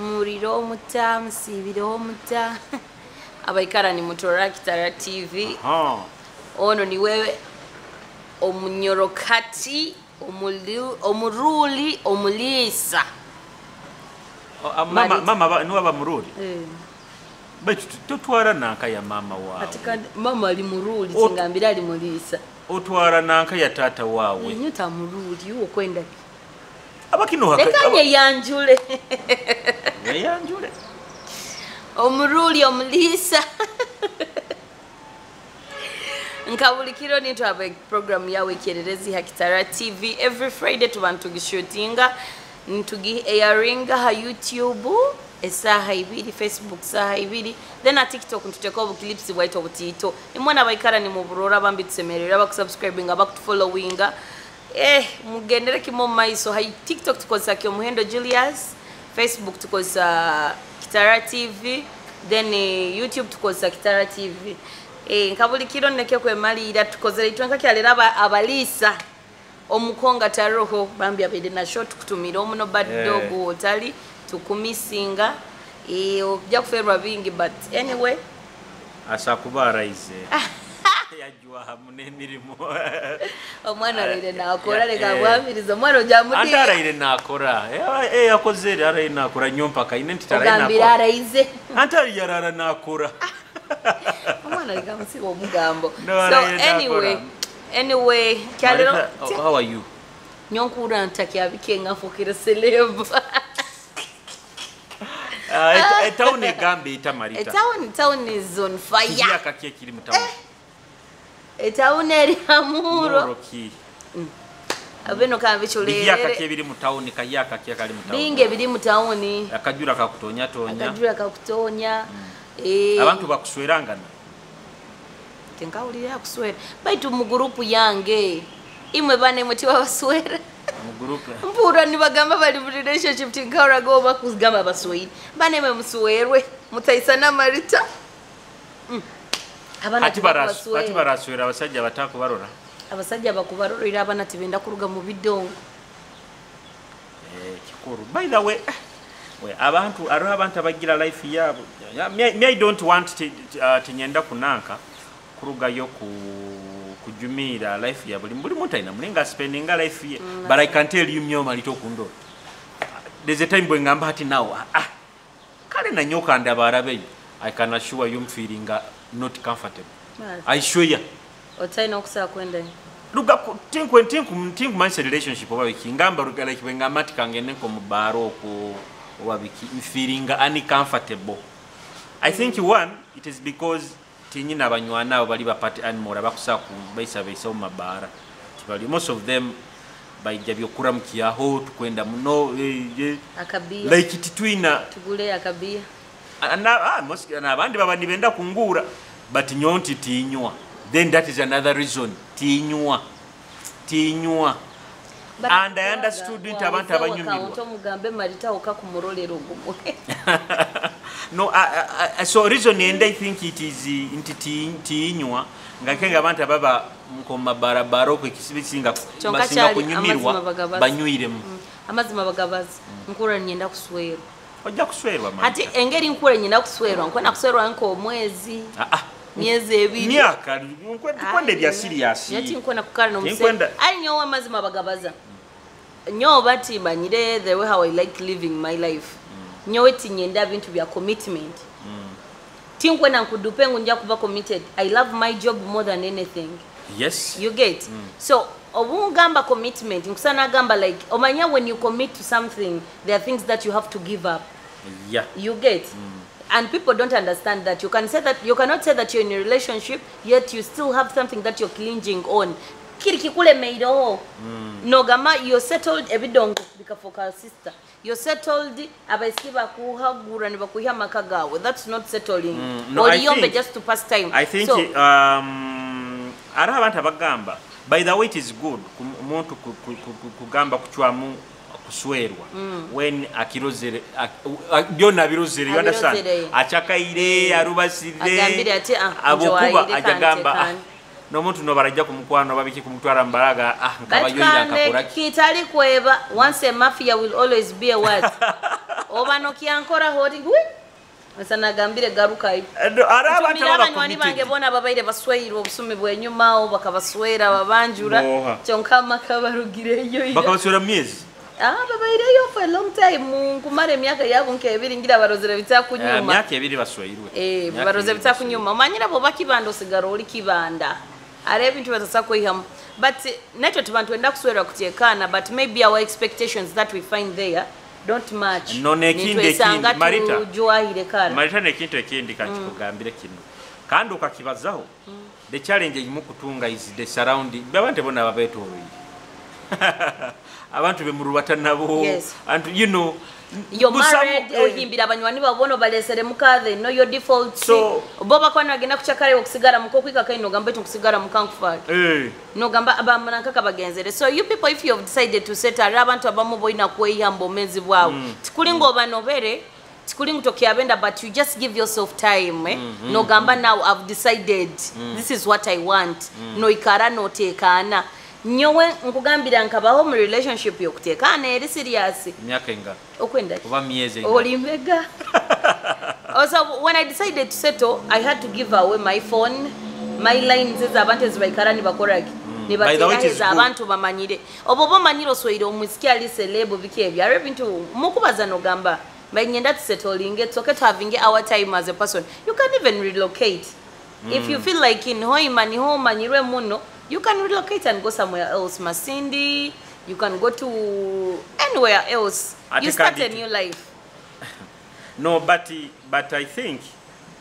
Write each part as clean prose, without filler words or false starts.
Muriro muta musibiro muta abaikara ni mutora Kitara TV. Ono ni wewe Omunyoro kati omuruli omulisa. Mama nuwa bamuruli. Baitu tutwara nanka ya mama wawe. Katika mama ali muruli singambira ali mulisa. Otwara nanka ya tata wawe. Nyuta muruli uwo kwenda. Abakino haka. Lekanye yanjule. Yanjule. Omuruli omulisa. Nkabulikiro ni twabe program yawe Ekyererezi ha Kitara TV every Friday tubantu gishootinga ntugi airinga ha YouTube esaha ibiri Facebook saha ibiri then a TikTok ntuteka obuklips bwaito butito imwana abaikara ni muburora bambi tusemerera bakusubscribing abakufollowinga mugendere kimo maiso ha TikTok tukoza kyo muhendo Julius, Facebook tukoza Kitara TV, then YouTube tukoza Kitara TV. Nkabulikiro nneke kwemalira tukozere itwanka kyalera abalisa omukonga taroho bambi abede na short kutumira omuno bad dog otali tukumisinga obya kuferwa bingi but anyway asakubara ize yajwa hamune mirimo omwana rire nakora reka bwamirizo mwana ojamudi antara ire nakora yakozere ara ire nakora nyompa ka ine ntitara ine nakora ogambira ize antara yarara nakora omwana reka musibo omugambo so anyway kyalero how are you nyonkura ntakia bikenga fokira celeb town egambe itamarita town is on fire yaka kiri mu town town eri amuro roki abeno kambichulere yaka kibiri mu town kayaka kali mu town binge biri mu town akajura kakutonya abantu bakuswerangana tenkawulira kuswera baitu mu group yange imwe bane muti babaswera mu group mpura ni bagamba bali mu relationship tinkawura go bakuzigamba baswera bane mwe muswerwe mutaisana marita abana baraswera abasajja batako barora abasajja bakubarorira abana tibenda kuruga mu bidongo kikuru by the way abantu abagira life yabo me I don't want to nyenda kunanka kuruga yo kujumira life ya buli muntu ina mulinga spending life ye but I can tell you myoma litokundo there's a time when ngamba hati now kale na nyoka ndabarabe I can assure you feeling not comfortable I sure you otaina okusaba kwenda luga think my relationship oba ikingamba ruga like when ngamati kangene ko mubaro ko wabiki feeling uncomfortable. I think one it is because tinyina abanywana bali bapati animal abakusaku bayisa omabara tibali most of them bayijabyo kuramkiya ho tukwenda muno akabia like titwina tugule akabia most abandi babandi benda kungura but nyonti tinywa then that is another reason tinywa and I understood it abantu abanyumirwa mugambe marita okakumurolero gumo no so reason and I think it is tinywa ngakenga abantu ababa mukoma barabara ko ikisibisinga basinga kunyumirwa banyuiremu amazima bagabazi nkura nyenda kuswera ojja kuswerwa man ati engeri nkura nyenda kuswerwa nkona kuswerwa nko omwezi miezi ebiri myaka nkwende bya serious yati nkona kukara no musenda ali nyo amazima bagabaza nyo bati banyire the way how I like living my life nyo eti nyenda bintu bya commitment tinkwena nkudupengu nja kuba committed I love my job more than anything yes you get so obungamba commitment nkusana gamba like omanya when you commit to something there are things that you have to give up you get and people don't understand that you cannot say that you're in a relationship yet you still have something that you're clinging on kirikikule meido no gama you're settled ebidongo bikafoka sister you're settled abaisiba kuhagura ni bakuhya makagawe that's not settling or yombe just to pass time I think ara abantu abagamba by the way it is good umuntu kugamba kuchwamu kuswerwa when akirozere byona birozere you understand achakaire arubasire agambire ati abokuba ajagamba no muntu no barajja kumukwano babiki kumutwara mbaraga nkabayoyira akakora kitali kweba once a mafia will always be a what oba nokyankora hoti asana gambire garukai ara abantu abanywanyi bange bona babaire basweira obusumi bwenyuma o bakabaswera babanjura kyonka makabarugireyo bakabaswera myezi babaireyo for a long time kumare myaka yabo nkebiri ngira barozera bitakunyuma myaka ebiri basweirwe barozera bitakunyuma manyira bo bakibanda osigaro oli kibanda are ebintu batasako iham but neto tubantu enda kuswera kutekana but maybe our expectations that we find there don't match Marita nekintu ekindi kakikugambire kino kandi ukakibazaho the challenge yimu kutunga is the surrounding babante bona babetoroyi abantu bemurubata nabo and you know you're married ohimbira abanywanyi babono balesere mukathe no your default so boba kwana agenda kuchakare okusigara mukokwika kaino gamba kusigara mukankufali no gamba abamanaka bagenzere so you people if you have decided to set abantu abamu boina kweyamba omezi bwawo tikulingo banobere tikulingo tokyabenda but you just give yourself time no gamba now I've decided this is what I want no ikara no tekana nyowe nkugambira nkabaho mu relationship yokutekana eri serious myaka enga okwenda oba miezi enga olimbega also when I decided to settle I had to give away my phone my lines abantu ezibayikarani bakoraki nibateza abantu bamanyire obobo manyiro soiro omusiki ali celeb bikebya ebintu mukubaza no gamba banyenda to settling it's okay to having our time as a person you can even relocate if you feel like in hoimani ho manyirwe muno you can relocate and go somewhere else Masindi you can go to anywhere else you start a new life no but I think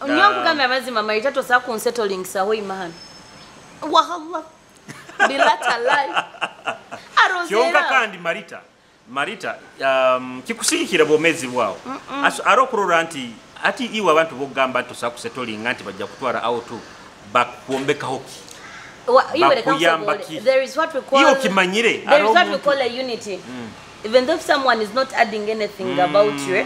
nyangu kama mazima maritato sa kunsettling sa hoi man wahala bilata life kyonka kandi marita kikusikira bomezi bwao arokurura ati iwe abantu bogamba to sa kusettling anti bajja kutwara out bakuombeka hoki there is what we call a unity even though someone is not adding anything about you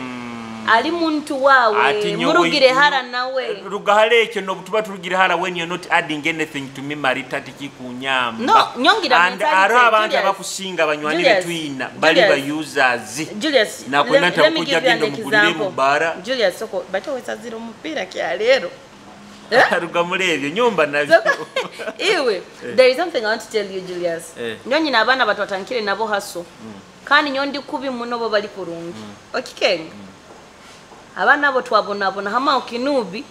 ali muntu wawe murugire hara nawe rugahale ekyo no butuba turugire hara when you're not adding anything to me marita tikikunyamba no nyongira and ara abantu abakusinga abanywanyi betwina bali ba users Julius na konata kujja gendo mugulire mu bara Julius soko bato wesazira umupira kya lero rugamulebyo nyumba navyo iwe there is something I want to tell you Julius nyonyi nabana batwatankire nabo haso kandi nyondi kubi muno bo bali kurungi okikenga abana abo twabona hama okinubi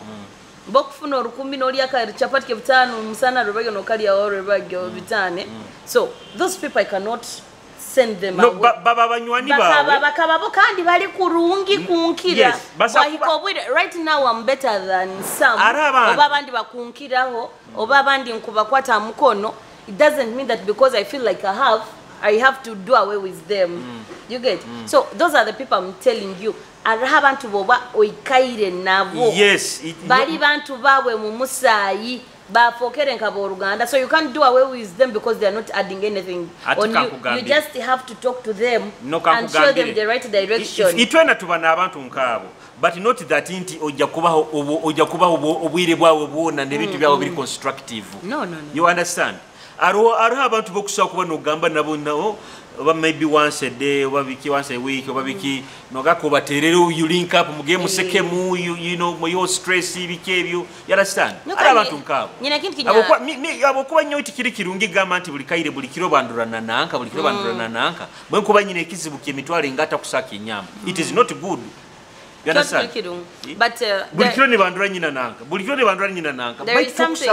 bokufuna orukumbi no lyaka chapati ke bitano musana rubage no kali ya rubage bitane so those people I cannot send them no baba banywani bawe bakababo kandi bali kurungi kunkira right now I'm better than some oba bandi bakunkiraho oba bandi nkubakwata mukono it doesn't mean that because I feel like I have to do away with them you get so those are the people I'm telling you abantu boba oikaire nabo yes bali bantu bawe mu musayi bafokere nkabo Ruganda so you can't do away with them because they are not adding anything on you just have to talk to them and show them the right direction itwena tubana abantu nkabo but not that inti ojja kubaho obwire bwawe bwona nebintu byawo biri constructive no you understand aro abantu bokusa kuba no gamba nabo nawo oba maybe once a day oba biki once a week oba biki nogako baterero you link up muge musekemu you know mo stress bikebyo you understand abantu nkabo nyina kintu kinya abokuba nyo tikiri kirungi gamba anti buli kaire buli kiro bandurana nanka bwe kuba nyine ekizibu kyemitwale ngata kusaka inyama it is not good you understand but buli kiro ne bandura nyina nanka there is something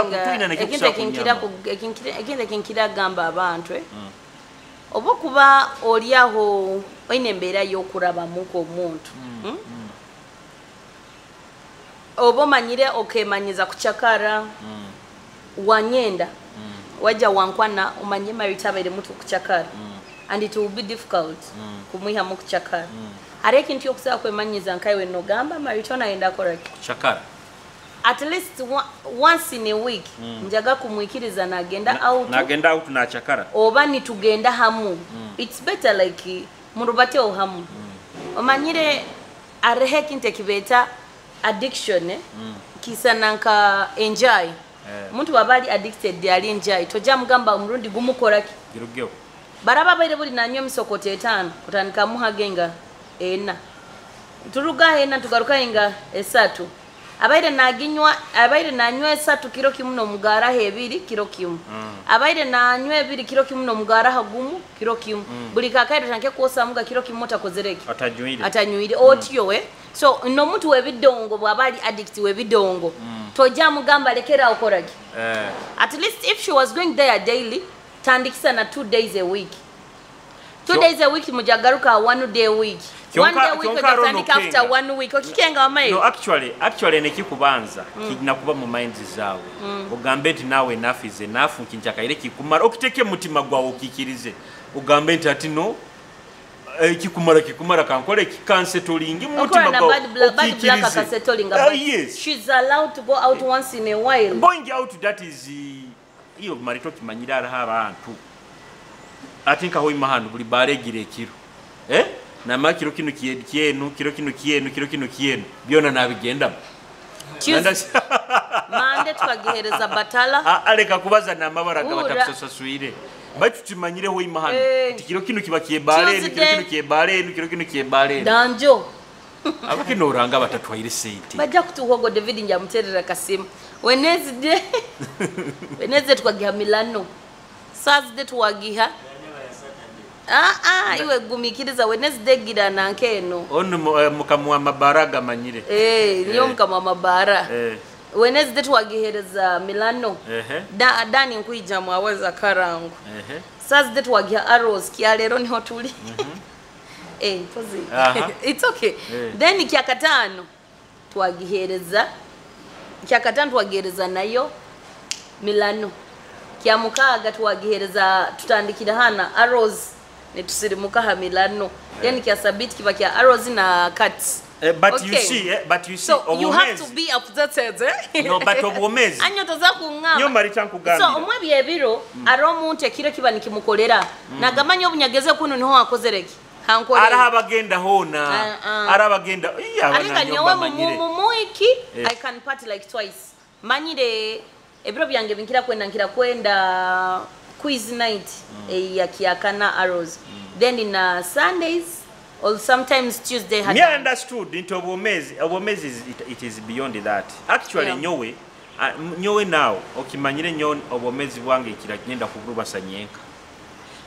ekintu kinkira gamba abantu obokuba oliaho oinembeera yokuraba muko omuntu obomanyire okemanyiza kuchakara wanyenda waja wankwana umanye maritabere mutu kuchakara and it will be difficult kumwiha mu kuchakara areki nti okusaba kwemanyiza nkaiwe no gamba maritona enda correct chakara at least once in a week njaga kumwikiriza nagenda out na chakara oba ni tugenda hamu it's better like murubate o hamu omanyire areheki ntekibeta addiction kisananka enjoy muntu babali addicted yali enjoy toja mugamba umurundi gumukoraki girugyo baraba baire buli nanyo misokote 5 kutanika muhagenga ena turuga hena tugaruka inga esatu abaire naginywa abaire nanywa esatu kiro kimu no mugara hebiri kiro kimu abaire nanywa ebiri kiro kimu no mugara hagumu kiro kimu buli kakaire tanke kosa muga kiro kimu takozereki atanyuire otyo we so no muntu webidongo bwabali addict webidongo toja mugamba lekera okoraki at least if she was going there daily tandikisa na 2 days a week 2 days a week mujagaruka 1 day a week 1 day a week tandika after 1 week okikenga wamayo no actually nekikubanza kigina kuba mu minds zawe ugambe nti nawe enough is enough kinchaka ile kikumara okiteke mutima gwawo kikirize ugambe nti ati no kikumara kankole kikansettling mutima gwawo yes she's allowed to go out once in a while going out that is iyo marito kimanyira ara abantu atinka hoyi mahanu buli baregire ekiro na makiro kino kienu kiro kino kienu byona nabigenda mande twagihereza batala aleka kubaza na mabara gabatakusasuire batu timanyire hoyi mahanu kiro kino kibakiye baleni kiro kino kiye baleni danjo abakino oranga batatwaire sente bajja kutuhogo David njamuterera kasimu Wednesday twagiha Milano Thursday twagiha iwe gumikiriza Wednesday gira nankeno ono mukamwa mabaraga manyire niyo mukamwa mabara Wednesday twagihereza Milano dani nkuija mwaweza karangu Thursday twagiha Arrows kyalero niho tuli pozi it's okay then kyakatano twagihereza nayo Milano kyamukaga twagihereza tutandikira hana Arrows netusirimuka ha Milano then kyasabiti kiba kya Arrows na Cuts but you see so you have to be updated no but Obw'omezi anyoto za kungama nyo marita nkugambira so omwe byebiro aromuntu ekiro kiba nikimukolera nagamanyo obunyageze kuno niho akozereki hankolera arabagenda hona arabagenda arika nyowe muiki I can party like twice manyire ebiro byange binkira kwenda quiz night ya kiakana Arrows then in Sundays or sometimes Tuesday had me understood into Obw'omezi it is beyond that actually nyowe now okimanyire nyo Obw'omezi bwange kira kigenda kuguruba sanyenka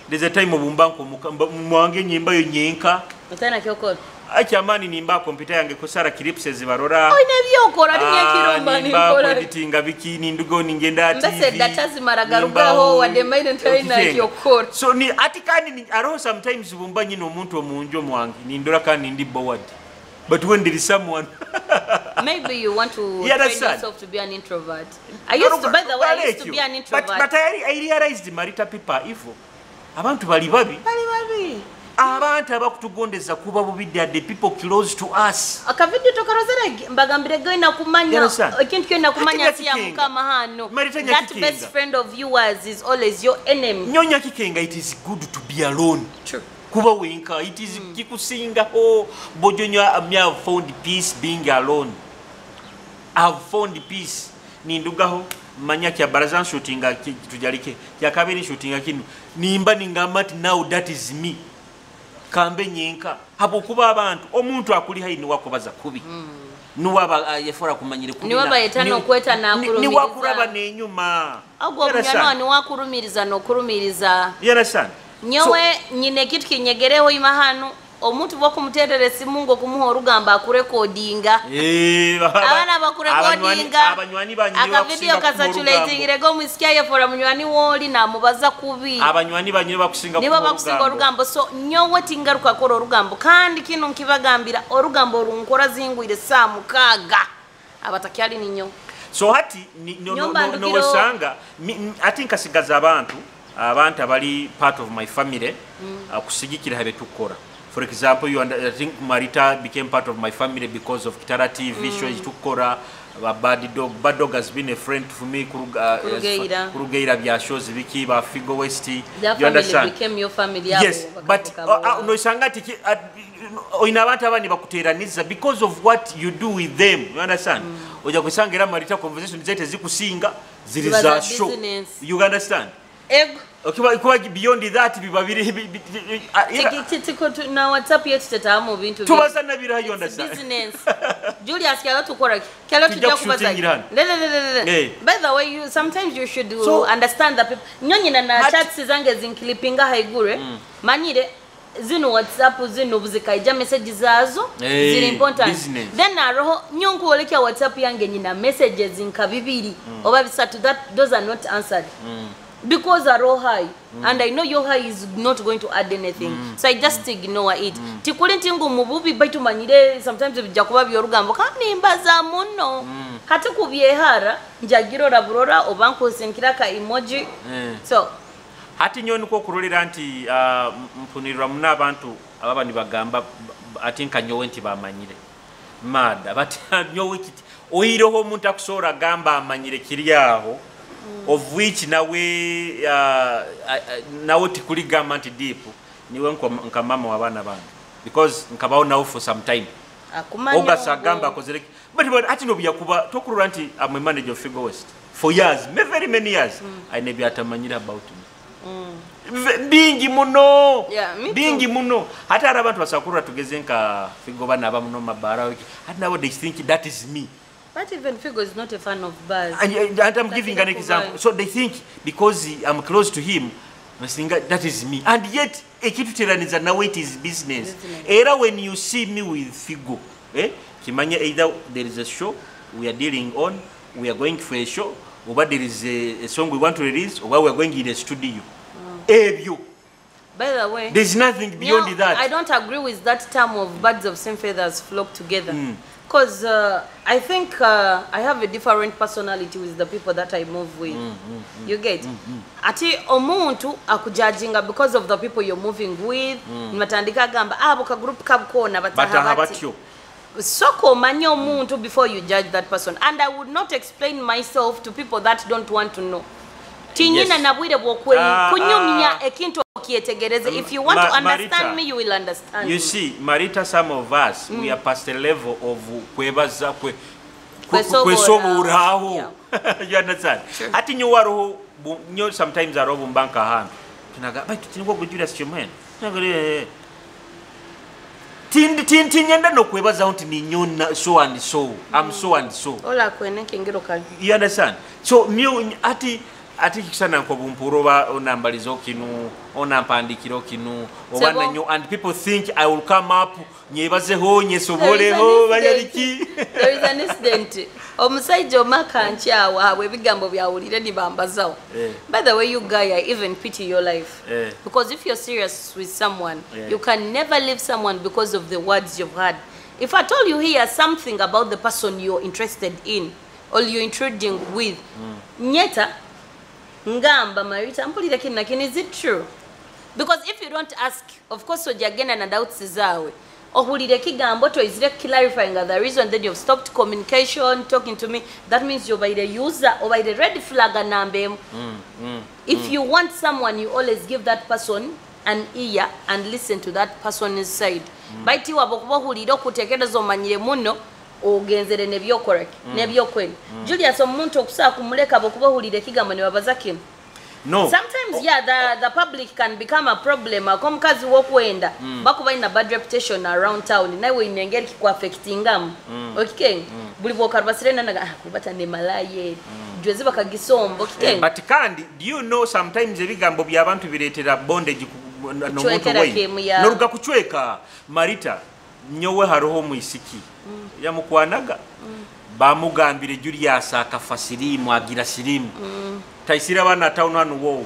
there's a time obumbanko mwange nyimba yo nyenka utana kyokora achamani nimba computer yange kusara clips zibarora nebyokora nyakiromba nimba editinga bikini ndugo ningenda TV mbese data zimaragarugaho wademaine ntaina kyokora so ni atikani ni aro sometimes bumba nyino omuntu omunjo mwange nindora kandi ndi bored but when there is someone maybe you want to train yourself to be an introvert I used to by the way I used to be an introvert but I realized marita people ifo abantu bali babi abantu abakutugondeza kuba bubidde the people close to us akavideo tokarozera mbagambire goina kumanya ikintu kyenda kumanya siya mukama hano that best friend of yours is always your enemy nyonya kikenga it is good to be alone true kuba wenka it is kikusinga bojonya I have found peace being alone I have found peace nindugaho manya kya barazan shooting tujalike kya kabiri shooting kinu nimba ningamati now that is me kambe nyenka hapo kuba abantu omuntu akuli hayi ni wakobaza kubi nuwaba yefora kumanyire kubi niwaba yetano kweta na kurumiriza ni wakuraba nenyuma agwo bunyano ni wakurumiriza no kurumiriza yarasana nyowe nyine kitu kinyegereho imahano omuntu bwo kumuterere simungo kumuha orugamba akurekodinga abana bakurekodinga abanywani banyu akavideo kasatulatingire go musikia yefora munywani woli na mubaza kubi abanywani banyu bakusinga niba bakusinga orugambo so nyowe tingaruka kora orugambo kandi kino nkibagambira orugambo runkora zingwire saa mukaga abatakyali ninyo so hati no sanga I think asigaza abantu abali part of my family akusigikira habe tukora. For example, I think Marita became part of my family because of Kitara TV shows tukora. Bad Dog has been a friend for me. Kurugeira bya shows biki ba Figo West. You understand? Became your family. Yes, but no sangati oina abantu abandi bakuteraniza because of what you do with them. You understand? Oja kusangira Marita conversation zete zikusinga ziri za show. You understand? Kuba beyond that bibabiri na WhatsApp yetu tetamu bintu tubaza nabira you understand business Julius kyalo tukora kyalo tujja kubaza by the way you sometimes you should understand that people nyonyi na chats zange zinkilipinga haigure manyire zino WhatsApp zino buzikaija message zazo ziri important business. Then aroho nyonku olekya WhatsApp yange nyina messages nkabibiri oba bisatu that those are not answered because are all high and I know your high is not going to add anything so I just ignore it tikulinti ngo mububi baitu manyire sometimes bijakuba byorugambo kandi mbaza muno hati kubyehara njagiro raburora obanko senkira ka emoji so hati nyoni ko kurolera anti mpunirwa muna abantu ababani bagamba atinka nyowe nti bamanyire mada but nyowe kiti oyiroho omuntu akusora gamba amanyire kiriyaho of which nawe tikuli gamba nti deep niwe nka mama wabana bana because nkabaho now for some time oga sagamba kozereki but hati no byakuba tokurura nti I'm a manager of Figo West for years very many years I never atamanyira about me bingi muno bingi muno hata abantu basakura tugeze nka Figo bana bamuno mabara hati now they think that is me. But even Figo is not a fan of bars. And I'm giving an example. So they think because I'm close to him, that is me. And yet, ekituteraniza now it is business. Era when you see me with Figo, kimanya either there is a show we are dealing on, we are going for a show, or there is a song we want to release, or we are going in a studio. By the way, there's nothing beyond that. I don't agree with that term of birds of same feathers flock together. Because I think I have a different personality with the people that I move with. You get? Ati omuntu akujajinga because of the people you're moving with. Matandika gamba boka group kabkona batahabati. Soko manyo omuntu before you judge that person. And I would not explain myself to people that don't want to know. Tinyina nabwire bwokwe kunyumya ekintu okietegereze. If you want to understand me, you will understand. You see, Marita, some of us we are past the level of kwebaza kwesoburaho. You understand? Hati nyuwaroho nyo sometimes arobo mbanka hand. Tunaga bai tutingo kujulia sichumen. Tinyenda no kwebaza unti ni nyona so and so. I'm so and so. Ola kwene kengiro kali. You understand? So ati kisana ko bumpuro onambalizo kinu onampandikiro kinu obana nyo and people think I will come up nyebazeho nyesoboleho bayaliki. There is an incident omusaijo makancha wawe bigambo byawulire nibambazawo. By the way, you guy, I even pity your life because if you're serious with someone you can never leave someone because of the words you've heard. If I told you here something about the person you're interested in or you're intruding with nyeta ngamba Marita mpulira kina kini, is it true? Because if you don't ask, of course ojagenda na doubts zawe ohulire kigambo to is clarifying the reason that you've stopped communication talking to me, that means you're by the user or by the red flag nambe. If you want someone, you always give that person an ear and listen to that person's side. Baiti wabokuba hulire okutekereza omanyire muno ogenzere nebyo correct nebyo kweli. Julius omuntu okusa kumuleka bokuba hulire kigambo ne babaza kino. No. Sometimes the public can become a problem. Akomkazi wokwenda bakuba ina bad reputation around town nawe inengeri ku affectingam. Okay. Buli bokarubasirena naga kubata ne malaye. Jwezi bakagisombo kitenge. But kandi do you know sometimes ebigambo byabantu biretera bondage no muntu we. Noruga kuchweka Marita nyowe haroho muisiki yamukwanaga bamugambire Julius akafasirimu agira sirimu taisira bana town hano wo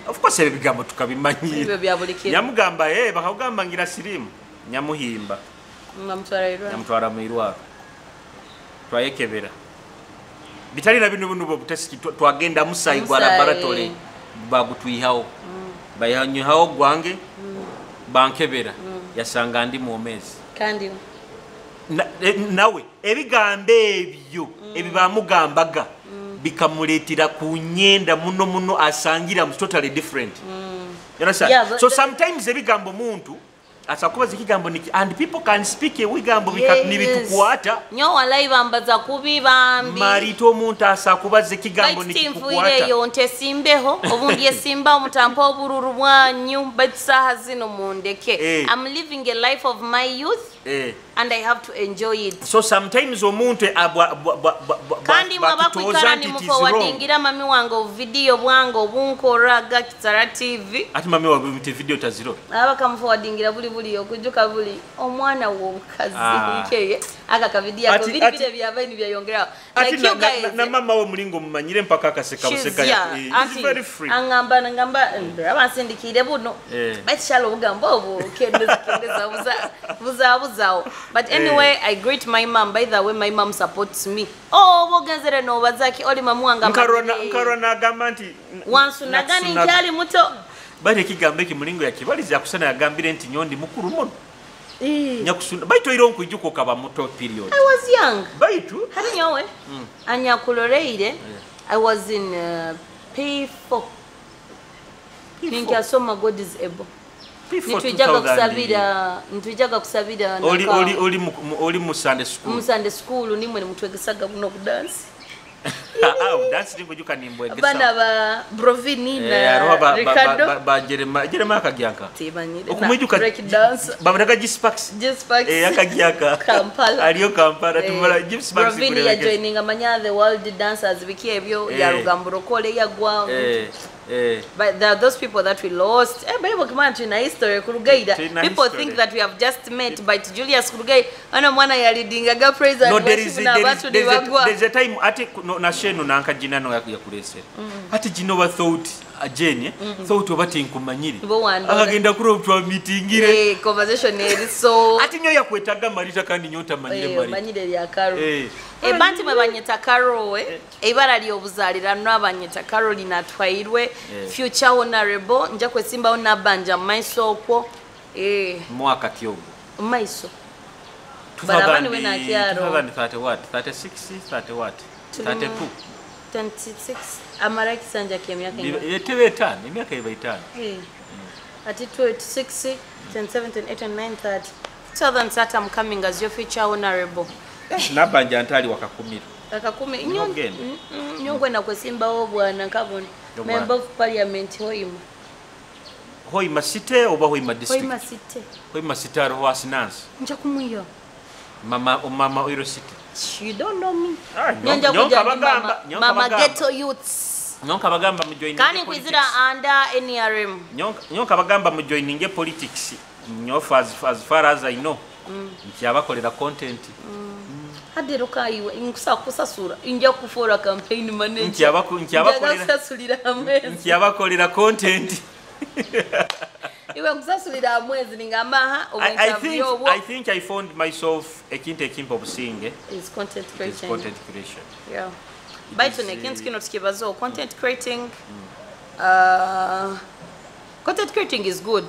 of course ebigambo tukabimanyira yamugamba bakagamba ngira sirimu nyamuhimba nyamutwara muirwa twayekebera bitali na binu buno butesiki twagenda musayigwa laboratory bagutwihawo bayanyihawo gwange bankebera yasanga ndi muomezi kandi nawe ebigambe ebyo ebibamugambaga bikamuletira kunyenda muno asangira totally different. You understand? So sometimes ebigambo muntu asakubaza ekigambo niki and people can speak ebigambo nibitukwata nyo walayi bambaza kubi bambi marito omuntu asakubaza ekigambo nikikukwata eyo nte simbeho obundi esimba omutampa obururu bwanyu batisaaha zino mundeke I'm living a life of my youth and I have to enjoy it. So sometimes omuntu kandi mwabakwikara nimufowadingira mami wange video bwange obunkoraga Kitara TV ati mami wange video taziro abakamufowadingira buli okujuka buli omwana w'omukazi nkeye aka video ako video byabaini byayongera like you guys na mama wo mulingo mumanyire mpaka akaseka buseka it's very free ngamba abasindikire buno bachalo bugambo obu kendeza buzawo but anyway I greet my mom. By the way, my mom supports me. Oh, bogenzere no bazaki oli mamuanga nkarona gamanti wansu nagani njali muto bali kigambe kimulingo yakibaliza yakusana yagambire nti nyondi mukuru muno nyakusuna baito ironko ijuko kaba muto period. I was young. Baitu hari nyowe anyakuloreire I was in P4 ninkyasoma God is able. Nitwijaga kusabira oli mu Sunday school. Mu Sunday school nimwe mutwegesaga buno ku dance. Dance ningo juka nimbwegesa. Bana ba Brovini na Ricardo ba Jerema akagyanka. Tibanyire. Okumujuka break dance. Babadaga G-Sparks. Akagyanka. Kampala. Aliyo Kampala tumala G-Sparks. Brovini ya joining amanya the world dancers bikebyo ya Rugamburo kole yagwa. But there are those people that we lost. People think that we have just met, but Julius Kurugai, no, praise and there's a time na sheno na anka jina no yakulese. Ati jino thought Jane thought obati nkumanyiri. Akagenda kuro twa meeting ire. Conversation is so. Ati nyo yakwetaga marita kandi nyota manyire mari. Manyire ya karo. Banti mabanyeta karo ebara lyo buzalira no abanyeta Carolina twairwe future honorable nja kwesimba ona banja maiso okwo mwaka kyogo maiso barabani wena kyaro 30 what 36 30 what 32 26 amara kisanja kemyaka yetewe 5 emyaka iba 5 ati 26 10 17 18 9 30 southern sata I'm coming as your future honorable nabanja ntali wakakumira akakumi nyongwe na kwesimba wo bwana kabone member of parliament hoima city oba hoima district hoima city aro wasinance nja kumuyo mama oiro city you don't know me nyonka bagamba mama ghetto youths nyonka bagamba mu joining kani kwizira under NRM nyonka bagamba mu joining politics nyofa as far as I know nkiabakolera content hadero kaiwe kusasura inja kufora campaign manager nkiabakolera content iwe kusasulira amwezi ningamba I think I found myself ekimpo obusinge is content creation yeah baito nekintu kino tukibazo content creating content creating is good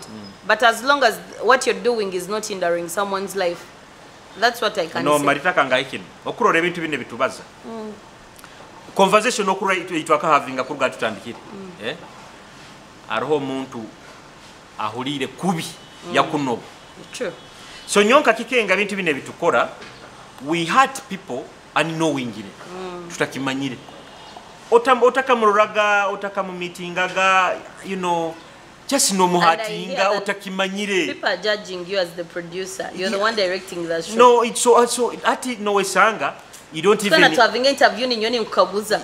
but as long as what you're doing is not hindering someone's life. That's what I can say. No, marita kangaikin. Okurora ebintu bine bitubaza. Conversation okura itwaka having akuruga tutandikira. Aroho omuntu ahulire kubi yakunoba. True. So nyonka kikenga bintu bine bitukora, we hurt people unknowingly. Tutakimanyire. Otakamuraga, otakamumeetingaga, you know, just no muhatinga utakimanyire. People are judging you as the producer. You're the one directing the show. No, it's so ati no wesanga. You don't even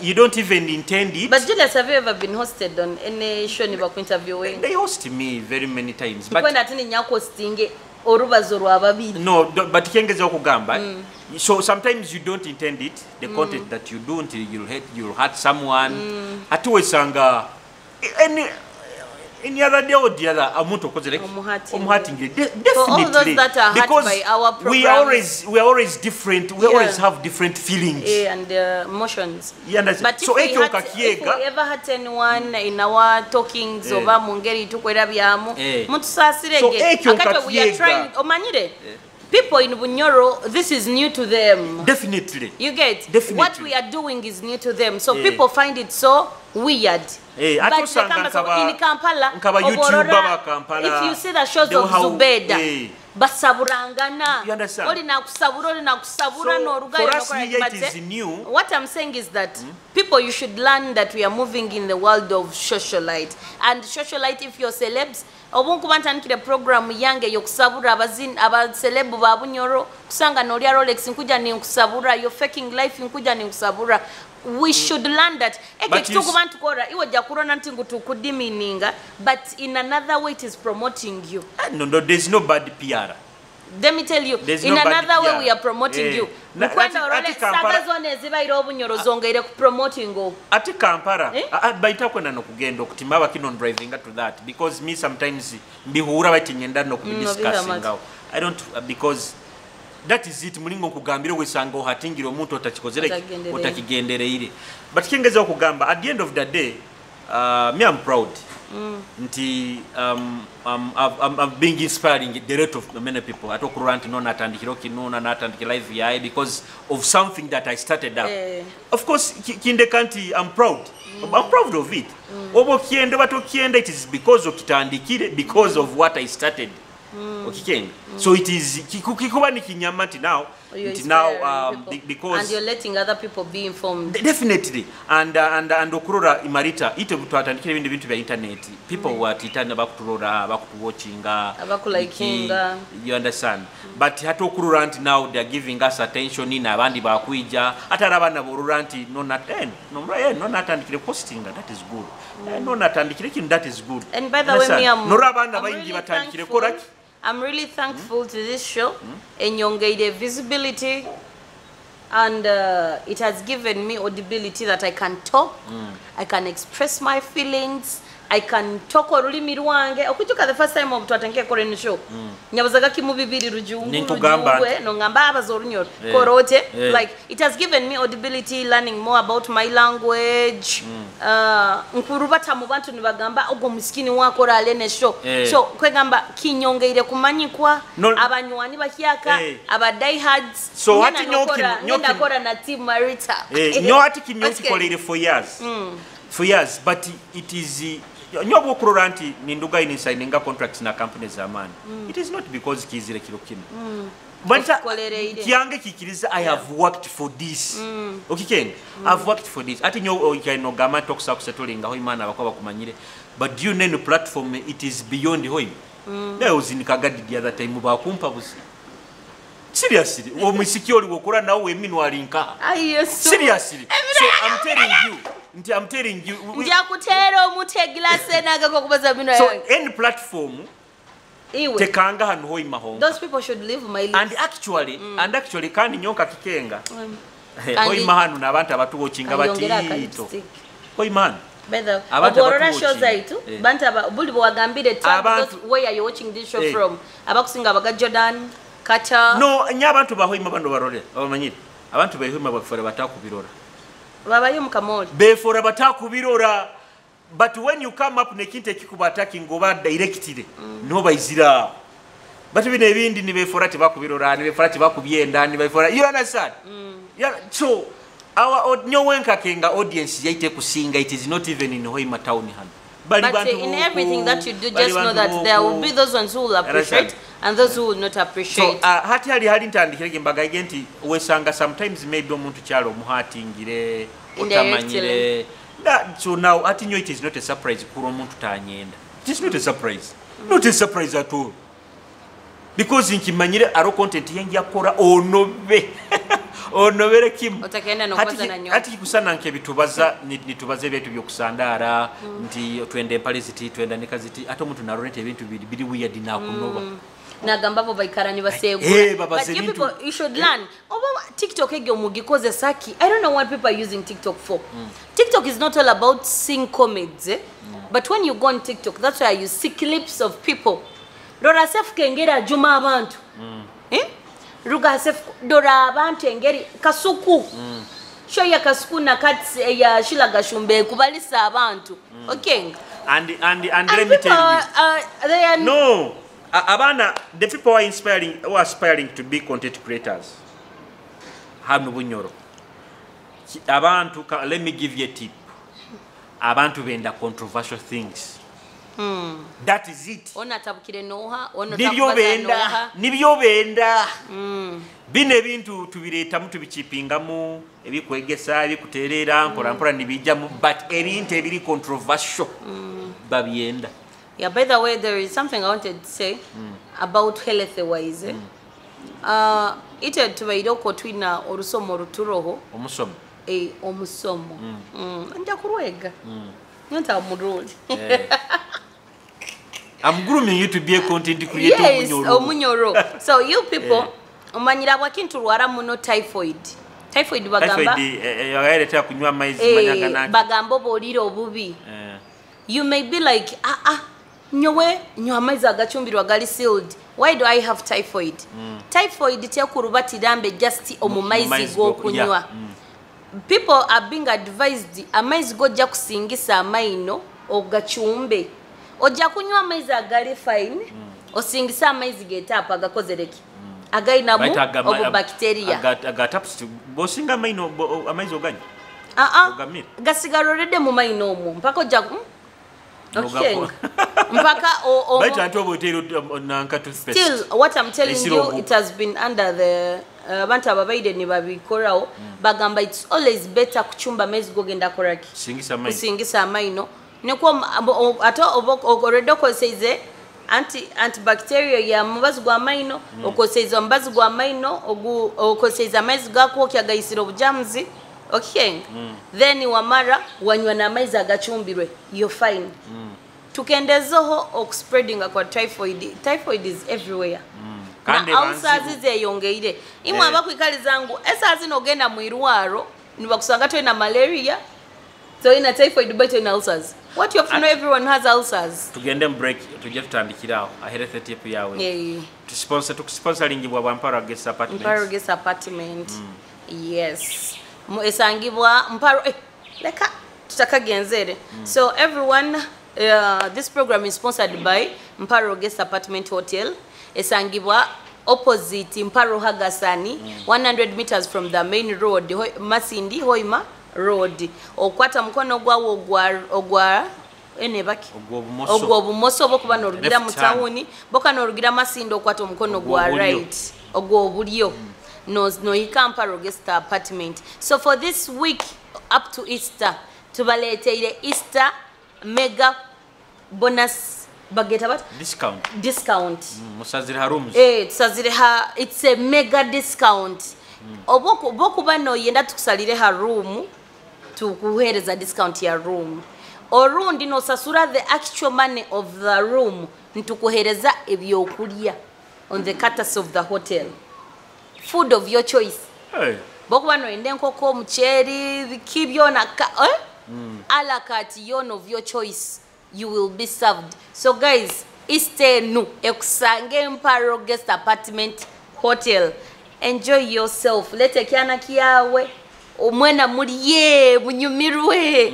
You don't even intend it. But Julius, have you ever been hosted on any show you were interviewing? They host me very many times. But no, but kengeza okugamba. So sometimes you don't intend it. The content that you do until you'll hurt someone. Ati wesanga any other day or the other amuntu okozere omuhatingire definitely because by our program, we are always different. We always have different feelings and emotions. But so if we ever hurt anyone in our talkings over mungeri tukwera byamu mutusasirege akatwe we are trying omanyire people in Bunyoro, this is new to them. Definitely. You get? Definitely. What we are doing is new to them. So people find it so weird. But in Kampala, if you see the shows of Zubeda, basaburangana. You understand? For us here it is new. What I'm saying is that people, you should learn that we are moving in the world of socialite. And socialite, if you're celebs, obunkubantanikire program yange yokusabura aba celeb ba Bunyoro kusanga nolya Rolex nkuja ni nkusabura, you're faking life nkuja ni nkusabura. We should learn that. But in another way it is promoting you. No, there's no bad PR. Let me tell you, in another way we are promoting you. Ati Kampala, baita kwenda nokugenda okutima bakino driving to that because me sometimes mbihura batinyenda nokudiscussing ngawo. I don't because that is it mulingo kugambira wesanga ohatingiro omuntu otachikozere otakigendereire. But kingeza okugamba at the end of the day me I'm proud. Nti I'm being inspiring the rate of many people. I talk around no natandikiro kinona natandiki live yae because of something that I started up. Of course kinde kanti I'm proud. I'm proud of it. Obo kiende bato kiende it is because of kitandikire, because of what I started. Okay, so it is kikuba ni kinyamati now. Because and you're letting other people be informed. Definitely, and okurora imarita ite butwatandikira ibindi bintu bya internet. People were titana bakuturora bakuwatchinga abakulakinga. You understand? But hato okurora now they are giving us attention in abandi bakwija atara abana boruranti no natandikire posting that is good. No natandikire kintu that is good. And by the way, I'm really thankful to this show. Enyongeide visibility, and it has given me audibility that I can talk, I can express my feelings, I can talk olulimi lwange. Okutuka the first time of twatanke kore ni show. Nyabazaga kimubibiri rujungu no ngamba abazolunyoro korote. Like it has given me audibility, learning more about my language. Nkurubata mu bantu nibagamba ogo muskini wakora alene show. So kwegamba kinyongeire kumanyikwa abanywani bakyaka abadiehards. So hati nyoki kora na team Marita. Nyo hati kinyoki kolere for years. For years, but it is nyobo kuroranti ninduga in signing contracts na companies amani. It is not because kizire kirokino. But kiange kikiriza I have worked for this. Okay ken, I've worked for this. Ati nyo no gama talks up settlinga ho imana bakwa bakumanyire. But you nene platform it is beyond hoy. There was in Kagadi the other time bakumpa busi. Seriously, o musikio gukura nawe minwali nka. Seriously. So I'm telling you. So any platform tekanga hanu hoi mahonga. Those people should leave my list. And actually kandi nyoka kikenga. Hoi mahanu na abantu abatu watchinga batito. Hoi mahanu. Better. Oborora shows aitu. Banta buli bwagambire where are you watching this show from? Abakusinga abaga Jordan, Qatar. No, nyabantu bahoi mabando barore. Abamanyire. Abantu bahoi mabafora batakubirora. Before batakubirora. But when you come up nekinte kikubataki ngoba directly no bayizira. But bine bindi ni before tibakubirora ni before tibakubyenda ni before you understand? Yeah, so our nyowenka kenga audience yaite kusinga it is not even in Hoima town han. But in everything that you do, just know that there will be those ones who will appreciate and those who will not appreciate. So, hati hali ntandikire mbaga igenti wesanga sometimes maybe omuntu kyalo muhatingire otamanyire. So now hati nyo it is not a surprise kuro omuntu tanyenda. It is not a surprise. Not a surprise at all. Because nkimanyire aro content yengi yakora onobe. Onobere kim otakenda nokubaza na nyo ati kusana nke bitubaza nitubaze byetu byokusandara nti twende paliziti twenda nekaziti ato muntu narorete ebintu biri weird na kunoba nagamba bo bayikarani basegura but you people you should learn oba TikTok egyo mugikoze saki. I don't know what people are using TikTok for. TikTok is not all about seeing comments but when you go on TikTok that's why you see clips of people Dora Sef kengera juma abantu Ruga Sef Dora abantu engeri kasuku show ya kasuku na kati ya shilaga shumbe kubalisa abantu okay and let me tell you no Abana, the people who are aspiring to be content creators. Hano Bunyoro. Abantu, let me give you a tip. Abantu benda controversial things. That is it. Nibyo benda. Bine bintu tubireta mu tubichipingamu ebikwegesa ebikuterera nkora nibijjamu but ebintu ebiri controversial babyenda. Yeah, by the way, there is something I wanted to say about health wise. Ite tubairoko twina orusomo ruturoho. Omusomo. Omusomo. Nja kurwega. Nta muruli. I'm grooming you to be a content creator. Yes, Munyoro. So you people, umanyira wakintu rwara muno typhoid. Typhoid bagamba. Yagaireta kunywa amaizi manyagana. Bagambo boliro obubi. You may be like, nyowe nywa amaizi agachumbirwa gali sealed. Why do I have typhoid? Typhoid tekurubatira dambe just omumaizi go kunywa. People are being advised amaizi go ja kusingisa amaino ogachumbe. Oja kunywa amaizi agali fine. Osingisa amaizi getapa agakozereki. Againa mu obu bacteria. Agataps bosinga amaino amaizi oganya. Gasigarorede mu maino mu mpaka oja okay. Mpaka still what I'm telling you, it has been under the abantu ababaide ni babikorao bagamba it's always better kuchumba amaizi gogenda koraki kusingisa amaino neko ato okoredoko seize antibacterial ya mubazi gwa amaino okoseiza mubazi gwa amaino okoseiza amaizi gako kyagaisira obujamzi. Okay. Then wamara wanywa na amaizi agachumbirwe, you're fine. Tukendezoho okuspreading kwa typhoid. Typhoid is everywhere. Na ulcers zeyongeire. Imwe abakwikali zangu esa zinogenda mu irwaro nibakusanga to ina malaria. So ina typhoid but ina ulcers. What you have to know, everyone has ulcers. Tugende break tujye tutandikiraho a health tip yawe. To sponsoring bwa Mparo Guest Apartment. Mparo Guest Apartment. Yes. Esangibwa Mparo leka tutakagenzere. So everyone, this program is sponsored by Mparo Guest Apartment Hotel. Esangibwa opposite Mparo Hagasani, 100 meters from the main road, Masindi Hoima Road. Okwata mkono ogwa enebaki ogwobumoso bokuba norugira mu town boka norugira Masindo okwata mkono gwa right ogwobulyo no Mparo Guest Apartment. So for this week up to Easter tubaleteire Easter mega bonus bageta what discount musazire ha rooms tusazire ha, it's a mega discount. Boku bano yenda tukusalire ha room tukuhereza discount ya room orundi no sasura the actual money of the room ntukuhereza ebyokulya on the courtesy of the hotel, food of your choice. Boku bano yende nkoko mucheri kibyo na a la carte yon of your choice, you will be served. So guys, istenu ekusange Mparo Guest Apartment Hotel. Enjoy yourself. Lete kiana kiawe omwena muliye bunyumirwe.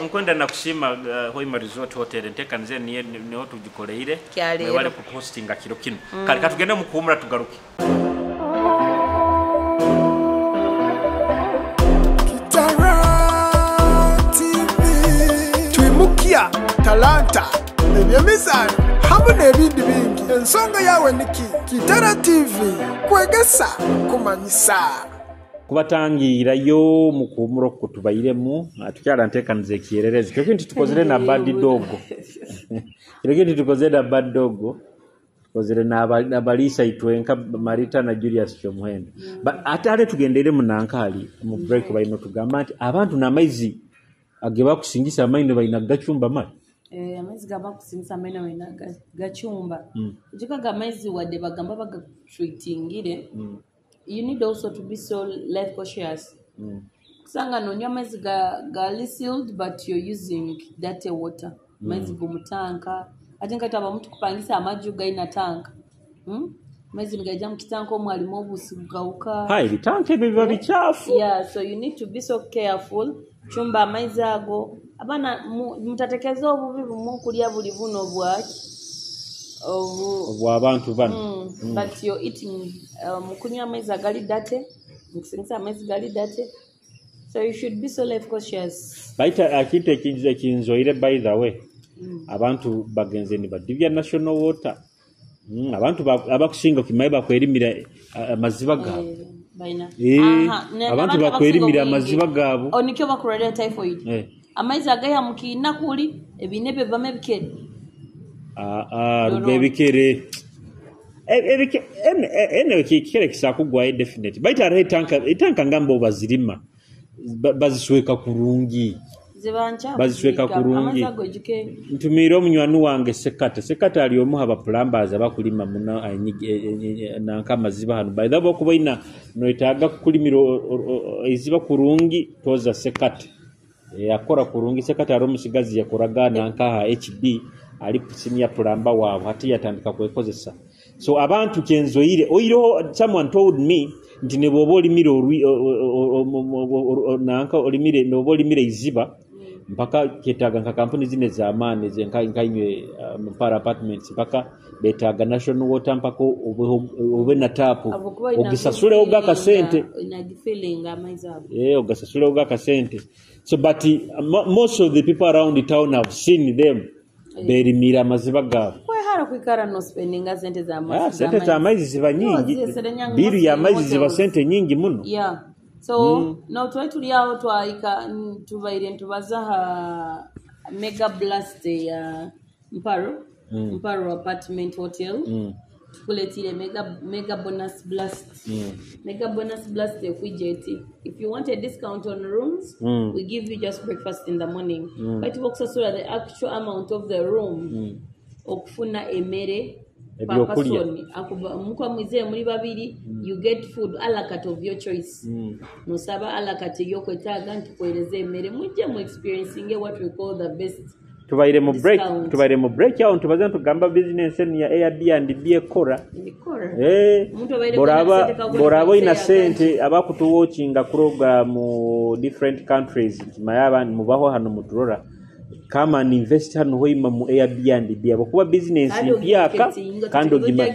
Nkwenda nakushima Hoima Resort Hotel ntekanze niyo tugikoleire wale ku hostinga kiro kino kali katugenda mukumura tugaruke. Twimukia talanta ebyemizano hamwe n'ebindi bingi. Ensonga yawe niki Kitara TV Kwegesa Kumanyisa kubatangirayo mukumuro kutubairemu atukyala ntekanize Ekyererezi kyo kintu tukozere na bad dog kyo kintu tukozere na bad dog tukozere na balisa itwenka Marita na Julius Chomuhendo atale tugendere munankali mu break bayino tugamba nti abantu namaizi ageba kusingisa amaino bayina gachumba mali amaizi gaba kusingisa amaino bayina gachumba ujikaga amaizi wade bagamba bagatreatingire. You need also to be so life cautious. Kusanga no nyamaizi gali sealed but you're using dirty water. Maizi gumutanka atinga taba mtu kupangisa amaju gaina tanka. Maizi ngaja mkitanka omwalimu obusi bugauka. Hai bitanke biba bichafu. Yeah, so you need to be so careful. Chumba amaizi ago abana mutatekezo obubi bumu kulya buli buno bwaki abantu bano. But you're eating mukunywa amaizi agali date, mukusingisa amaizi gali date. So you should be so life cautious. Baita akintu ekinzoire by the way. Abantu bagenze ni badibya national water. Abantu abakusinga kimaye bakwerimira amaziba gabo. Abantu bakwerimira amaziba gabo. Onikyo bakurera typhoid. Amaizi agaya mukina kuli ebinebe bame bikere. Rubebikere. Ene kikere kisakugwaye definitely. Baita ara itanka ngambo bazirima. Bazisweka kurungi. Bazisweka kurungi. Ntumira omunywani wange sekata ali omu haba plumbers abakulima muna nanka maziba hano. By the way kuba ina noitaga kukulimira iziba kurungi toza sekata. Akora kurungi sekata ari omusigazi yakoraga nanka ha HB ali senior plumber wawe hati yatandika kwekozesa. So abantu kenzoire oiro someone told me nti ne bobo olimire nanka olimire nobo olimire iziba mpaka ketaga nka kampuni zine za amane nkanywe mpara apartments mpaka betaga national water mpaka obe na tapu ogisasule ogaka sente ogasasule ogaka sente. So but most of the people around the town have seen them berimira maziba gabo. Kwikara no spending sente za amaizi. Sente za amaizi ziba nyingi. Biru ya amaizi ziba sente nyingi muno. Yeah. So now tuli aho twaika tubaire ntubaza ha mega blast ya Mparo apartment hotel. Kuletile mega bonus blast. Mega bonus blast ekwijeti. If you want a discount on rooms, we give you just breakfast in the morning. But bokusasula the actual amount of the room. Okufuna emere per person. Mukwa mwize muri babiri, you get food a la carte of your choice. Nosaba a la carte yokwetaga ntikueleze emere mujje mu experiencing what we call the best. Tubaire mu break out tubaza tugamba business ya Airbnb ekora. Borabo ina sente abakutu watching program mu different countries mayaba mubaho hano muturora. Kama ni invest hano hoima mu Airbnb abo kuba business mpyaka kando gima.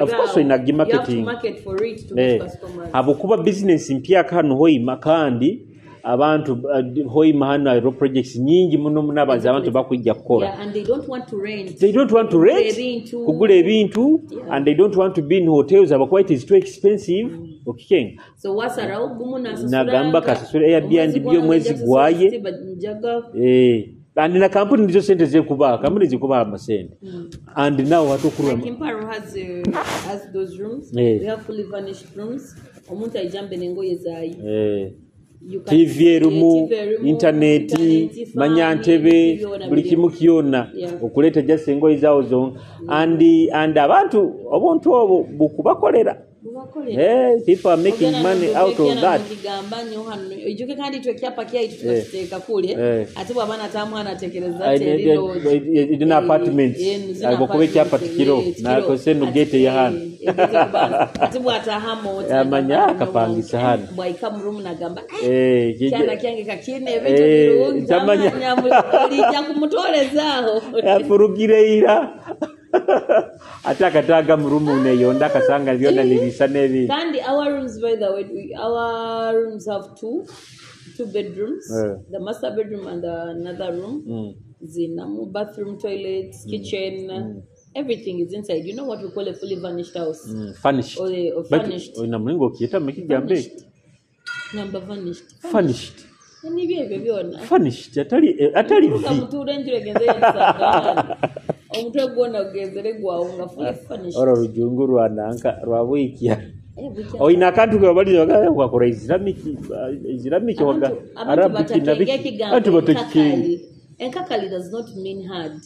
Of course ina gima marketing. Abo kuba business mpyaka hano hoima kandi abantu hoima hano aero projects nyingi muno munabaza abantu bakujja kukora. And they don't want to rent. Kugula ebintu and they don't want to be in hotels aba it is too expensive. Okay. So wasara ogumuna nagamba kasasura Airbnb byo mwezi gwaye. And na kampuni ndizo sente zekuba kampuni zikuba amasente. And now watu kurwa Kimparo has those rooms. We have fully furnished rooms. Omuntu ajambe nengoye zayi. TV room, internet, manyantebe, buli kimu kiona okuleta just engoyi zawo zonka and abantu obuntu obo bukubakolera. People are making money out of that. Ijuke kandi twekyapa kya tukateka kule atibu abana tamwana tekereza in apartments alibokube kyapa tikiro na kosenu gate ya hano atibu atahamo amanya kapangisa hano bwaika murumu nagamba cyana kyange kakine ebintu birungi tamanya lija kumutolezaho yafurugireira ataka murumu uneyonda kasanga byona nibisa nebi. Kandi our rooms, by the way, our rooms have two bedrooms, the master bedroom and another room. Zinamu bathroom, toilets, kitchen, everything is inside. You know what we call a fully furnished house? Furnished. Or furnished. But ina mlingo kieta mekijambe. Number furnished. Furnished. Furnished. Atari. Omuntu gwona ugezere gwaunga fully furnished. Ora rujungu rwananka rwabuikia. Oina kantu kwabalizo wakora Islamic waga Arabic nabiki antu batokiki. Enkakali does not mean hard.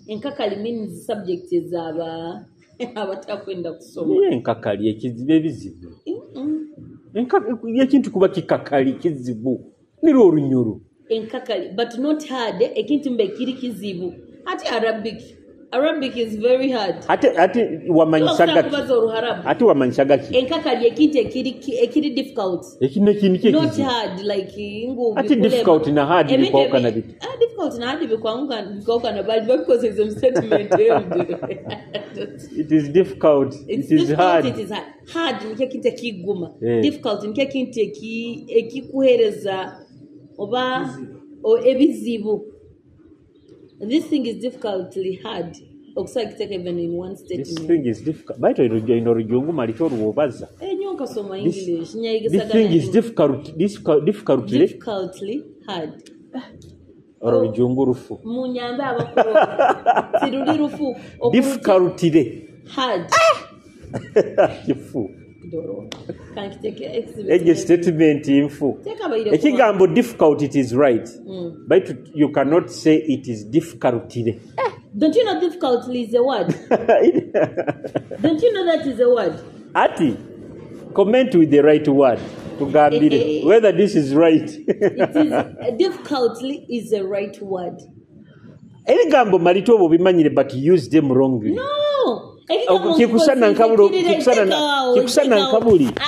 Enkakali means subject is abatakwenda kusoma. Enkakali ekizibe bizibu. Ekintu kuba kikakali kizibu. Niro orunyuru. Enkakali but not hard ekintu mbe kiri kizibu. Ati Arabic Arabic is very hard. Ate wamanyisa gaki. Ate wamanyisa gaki. Enkaka lyekinte ekiri difficult. Not hard like ingo. Ate difficult na hard bikoka na bit. Difficult na hard bikoka na bad because it's a statement. It is difficult. It is hard. It is hard. Hard nkekinte kiguma. Difficult nkekinte ekikuhereza oba ebizibu. This thing is difficultly hard. Even in one statement. This thing is difficult. This thing is difficultly hard. Difficulty hard. Statement info. Ekigambo difficult, it is right. But you cannot say it is difficulty. Don't you know difficultly is a word? Don't you know that is a word? Ati, comment with the right word to Gambire whether this is right. It is difficultly is the right word. Ekigambo malitobo bimanyire but use them wrongly. No. Kikusana nkabuli.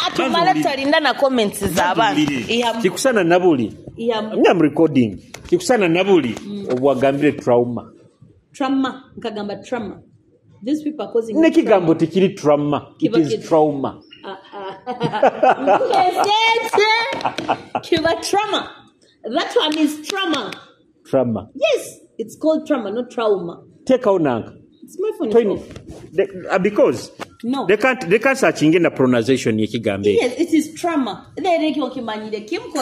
Atumala talinda na comments z'abantu. Kikusana nabuli. I'm recording. Kikusana nabuli obwagambire trauma. Trauma, nkagamba trauma. These people are causing Nekigambo tikiri trauma. It is trauma. Kiba trauma. That one is trauma. Trauma. Yes, it's called trauma, not trauma. Take out nanka. It's my phone. Because no, they can't search in the pronunciation yekigambe. Yes, it is trauma.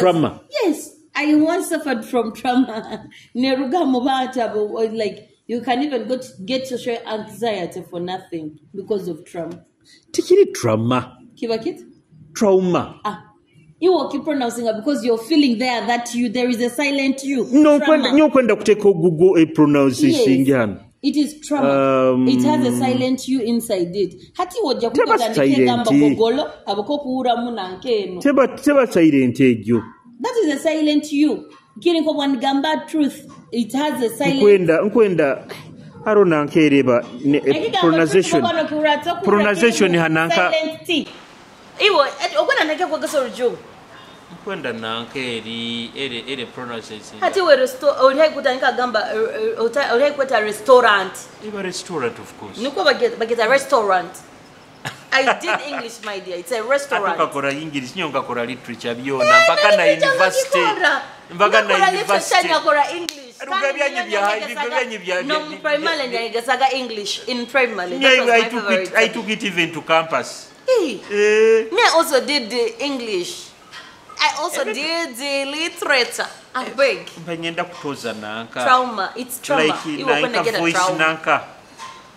Trauma. Yes, I once suffered from trauma. Neruga mobata was like you can even get social anxiety for nothing because of trauma. Tikiri trauma. Kibakit? Trauma. You keep pronouncing it because you're feeling there is a silent you. No, kwenda kuteko Google a pronunciation. Yes. It is trauma. It has a silent you inside it. Hati wajja kutandika gamba gogolo abako kuura munankeno. Teba silent you. That is a silent you. Kiri ko one gamba truth. It has a silent. Nkwenda arona nkereba pronunciation hananka. Silent T. Iwo okwana nake kwa gasoro jo. Kwenda nanke eri pronunciation. Hati we restore uri kutanika gamba uri kweta restaurant. Iba restaurant of course. Niko bageta restaurant. I did English my dear. It's a restaurant. Atuka kora English nyonga kora literature byona mpaka na university. Mpaka na university kora English. No primary nyangasaga English in primary. I took it even to campus. Me also did the English. I also did the literature. I beg. Mbanyenda kutoza nanka. Trauma. It's trauma. Like nanka voice nanka.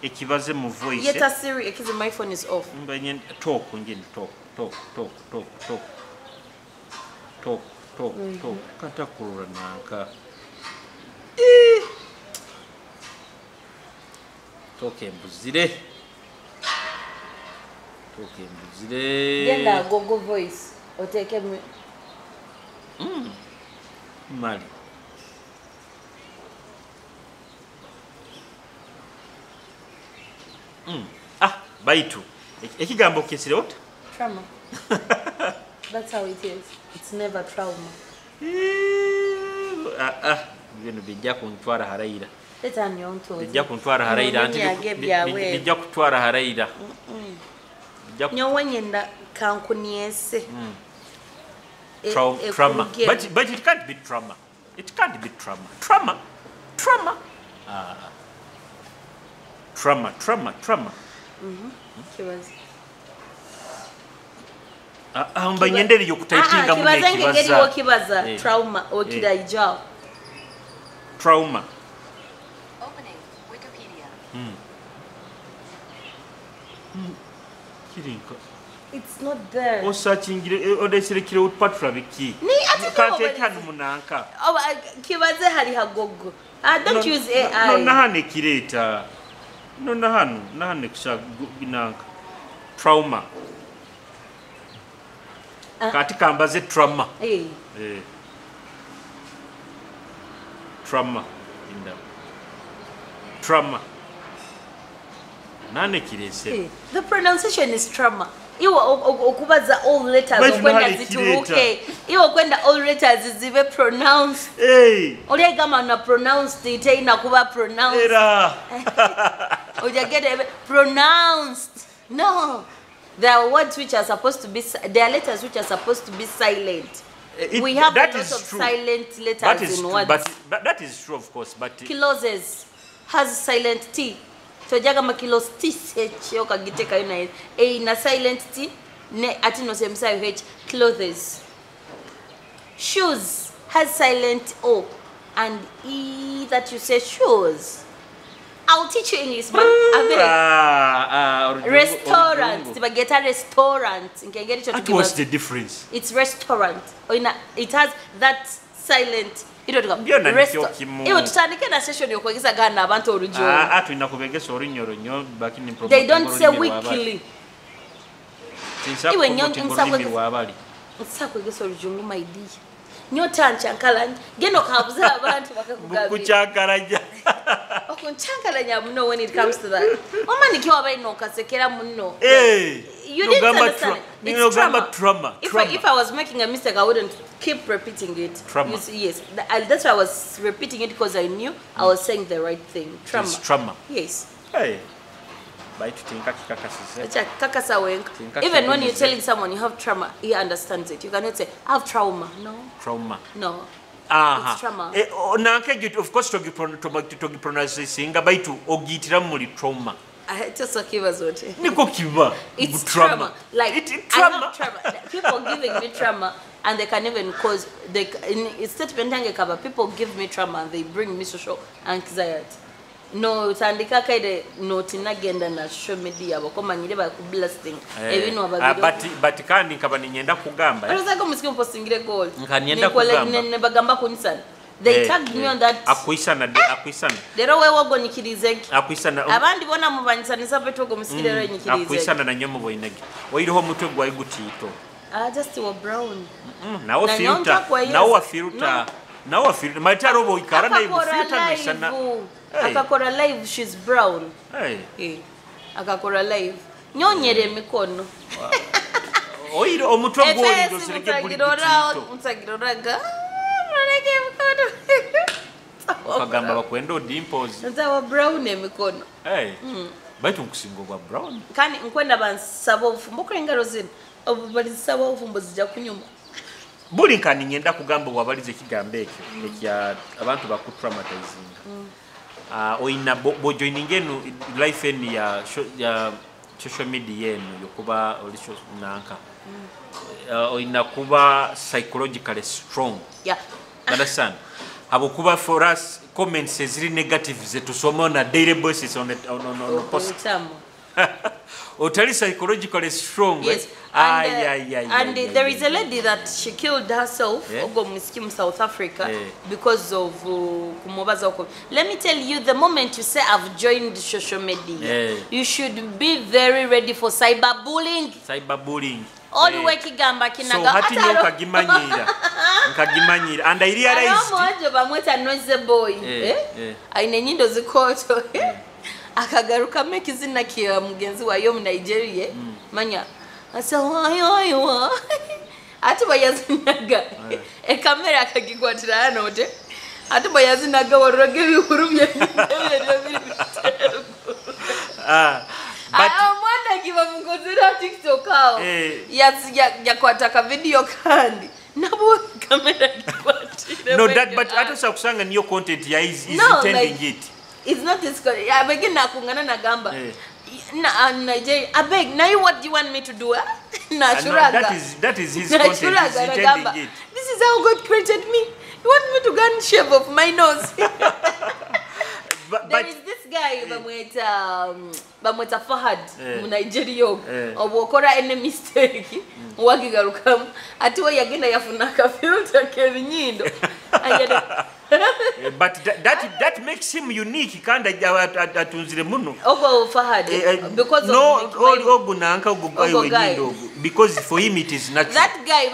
Ekibaze mu voice. Yeta Siri ekize my phone is off. Mbanyenda talk ngini talk. Kata kurura nanka. Toke mbuzire. Genda go voice. Oteke me. Mali. Baitu. Ekigambo kesire what? Trauma. That's how it is. It's never trauma. Bino bijja kuntwara haraira. Leta nyonto. Bijja kuntwara haraira bijja kutwara haraira. Nyowanyenda kankuniese. Trauma. But it can't be trauma. It can't be trauma. Trauma. Trauma. Kibaza. Mbanyenderi yokutypinga mu kibaza. Kibaza. Trauma okiraija. Trauma. Opening Wikipedia. Kirinko. It's not there. O searching o deselekire utpatula biki. Ni ati kante kanu munanka. Kibaze hari hagogo. Don't use AI. No nahane kireta. No nahane kusha binanka. Trauma. Katika ambaze trauma. Trauma. Trauma. nane kirese The pronunciation is trauma. Iwo okubaza all letters okwenda zituruke. Iwo kwenda all letters zibe pronounced. Oli gama na pronounced itaina kuba pronounced. Era. Oja get pronounced. No. There are words which are supposed to be there are letters which are supposed to be silent. We have a lot of silent letters in words. But that is true, of course. But kiloses has silent T. So jagama kilos T H yoka giteka yuna A na silent T ne atino semsa H clothes. Shoes has silent O and E that you say shoes. I'll teach you English, man. Restaurant. Get a restaurant. What was the difference? It's restaurant. It has that silent. They don't say weekly. When it comes to that. You didn't understand it. It's trauma. If I was making a mistake, I wouldn't keep repeating it. Trauma. Yes. That's why I was repeating it because I knew I was saying the right thing. Trauma. It's trauma. Yes. Hey. Even when you're telling someone you have trauma, he understands it. You cannot say, I have trauma. No. Trauma. No. It's trauma. Of course, to pronounce this thing, about to ogitira muri trauma. Just a kiva zote. It's trauma. Like I have trauma. People giving me trauma, and they can even cause. People give me trauma, and they bring me social anxiety. No, tandika kaide no tinagenda na social media bakoma nyire ba ku blasting ebino ababiro but kandi nkaba ninyenda kugamba aruzako musiki postingire goal nkanienda kugamba ne bagamba kunisana they tagged me on that akwisana dero wewe go nyikirizege akwisana abandi bona mubanyisanisa betogo musikire re nyikirizege akwisana na nyomo boyinege oyiriho mutwe gwa igutito just wa brown nawo filter nawo filter mataro bo ikara na filter nishana akakora live she's brown akakora live nyonyere mikono oiro omutwe gwo ndo sereke buli mutagiroraga mureke mikono akagamba bakwendo dimples nzawa brown emikono baitu nkusingo gwa brown kani nkwenda bansaba ofumbo kwengaro zino obalinsaba ofumbo zijja kunyuma buli nkani ngenda kugamba wabalize kigambe ekyo ekya abantu bakutraumatizing oina bojoiningenu life eni ya social media yenu yokuba olisho nanka oina kuba psychologically strong understand habokuba for us comments ziri negative zetusoma on a daily basis on post Otari psychologically strong. Yes. And there is a lady that she killed herself in South Africa because of Kumobazoko. Let me tell you, the moment you say I've joined social media, you should be very ready for cyberbullying. Cyberbullying. All the way kigamba kinaga. So hati nyo nkagimanyira. Nkagimanyira. And I realized. Bamweta noise boy. Aine nyindo zikoto. Akagaruka mekizina kiya mugenzi wa yo mu Nigeria manya asa wayo ati bayazinaga kamera akagigwatira hano ote ati bayazinaga waroge bihuru bye mwana kiba mungozera TikTok ao yakwataka video kandi nabo kamera kikwatira no that but atosa kusanga niyo content ya is intending it. It's not this good. I begin na kungana na gamba. Nigeria. I beg. Now what do you want me to do? That is his content. He's intending it. This is how God created me. You want me to go and shave off my nose? There is this guy bamweta Fahad mu Nigeria obokora any mistake wagigarukam ati we yagenda yafunaka filter kevinyindo but that makes him unique kanda atunzire muno ogo Fahad because of ogo nanka ogo wenyindo because for him it is natural. That guy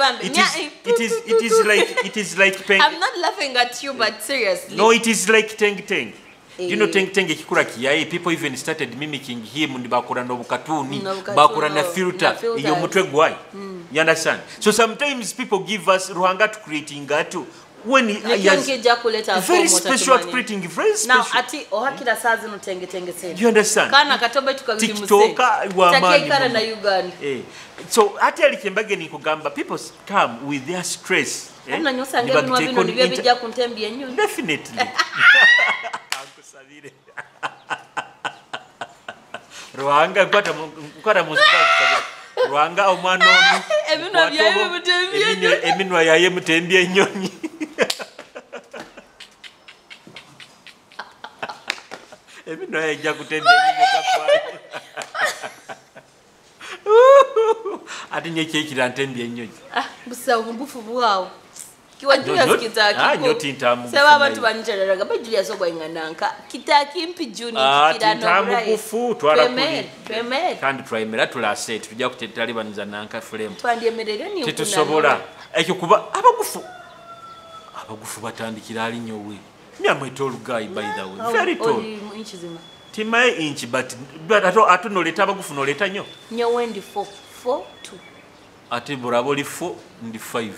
it is like I'm not laughing at you but seriously no, it is like teng. you know tenge kikura kiyaye people even started mimicking him ndi bakora no bukatuni bakora na filter iyo mutwe gwai you understand so sometimes people give us ruhanga to creating atu when very special creating very special now ati ohakira sazi no tenge sene you understand kana katobe tukabili TikTok wa mani na Uganda so ati alikembage ni kugamba people come with their stress na nyosa ngebe no bino nibye bijja kuntembye nnyo definitely akusabire ruhanga kwata muzika ruhanga omwana onu ebino byaye mutembye eminwa yaye mutembye ennyonyi eminwa yaye jja kutembye ennyonyi kakwaye ati nyekye kirantembye ennyonyi busa obufu bwawo kiwajja sikitaki nyoti ntamu seba abantu banjeraga bajulia sogwa ingananka kitaki mpi juni kikirana bufu twala kuli kandi primary tula set tujja kutetali baniza nanka frame twandyemerere ni tetusobola ekyo kuba abagufu batandikira ali nyowe nyamwe tall guy by the way very tall inchi zima timaye inch but ato no leta abagufu no leta nyo nyowe ndi 4 2 ati buraboli 4 ndi 5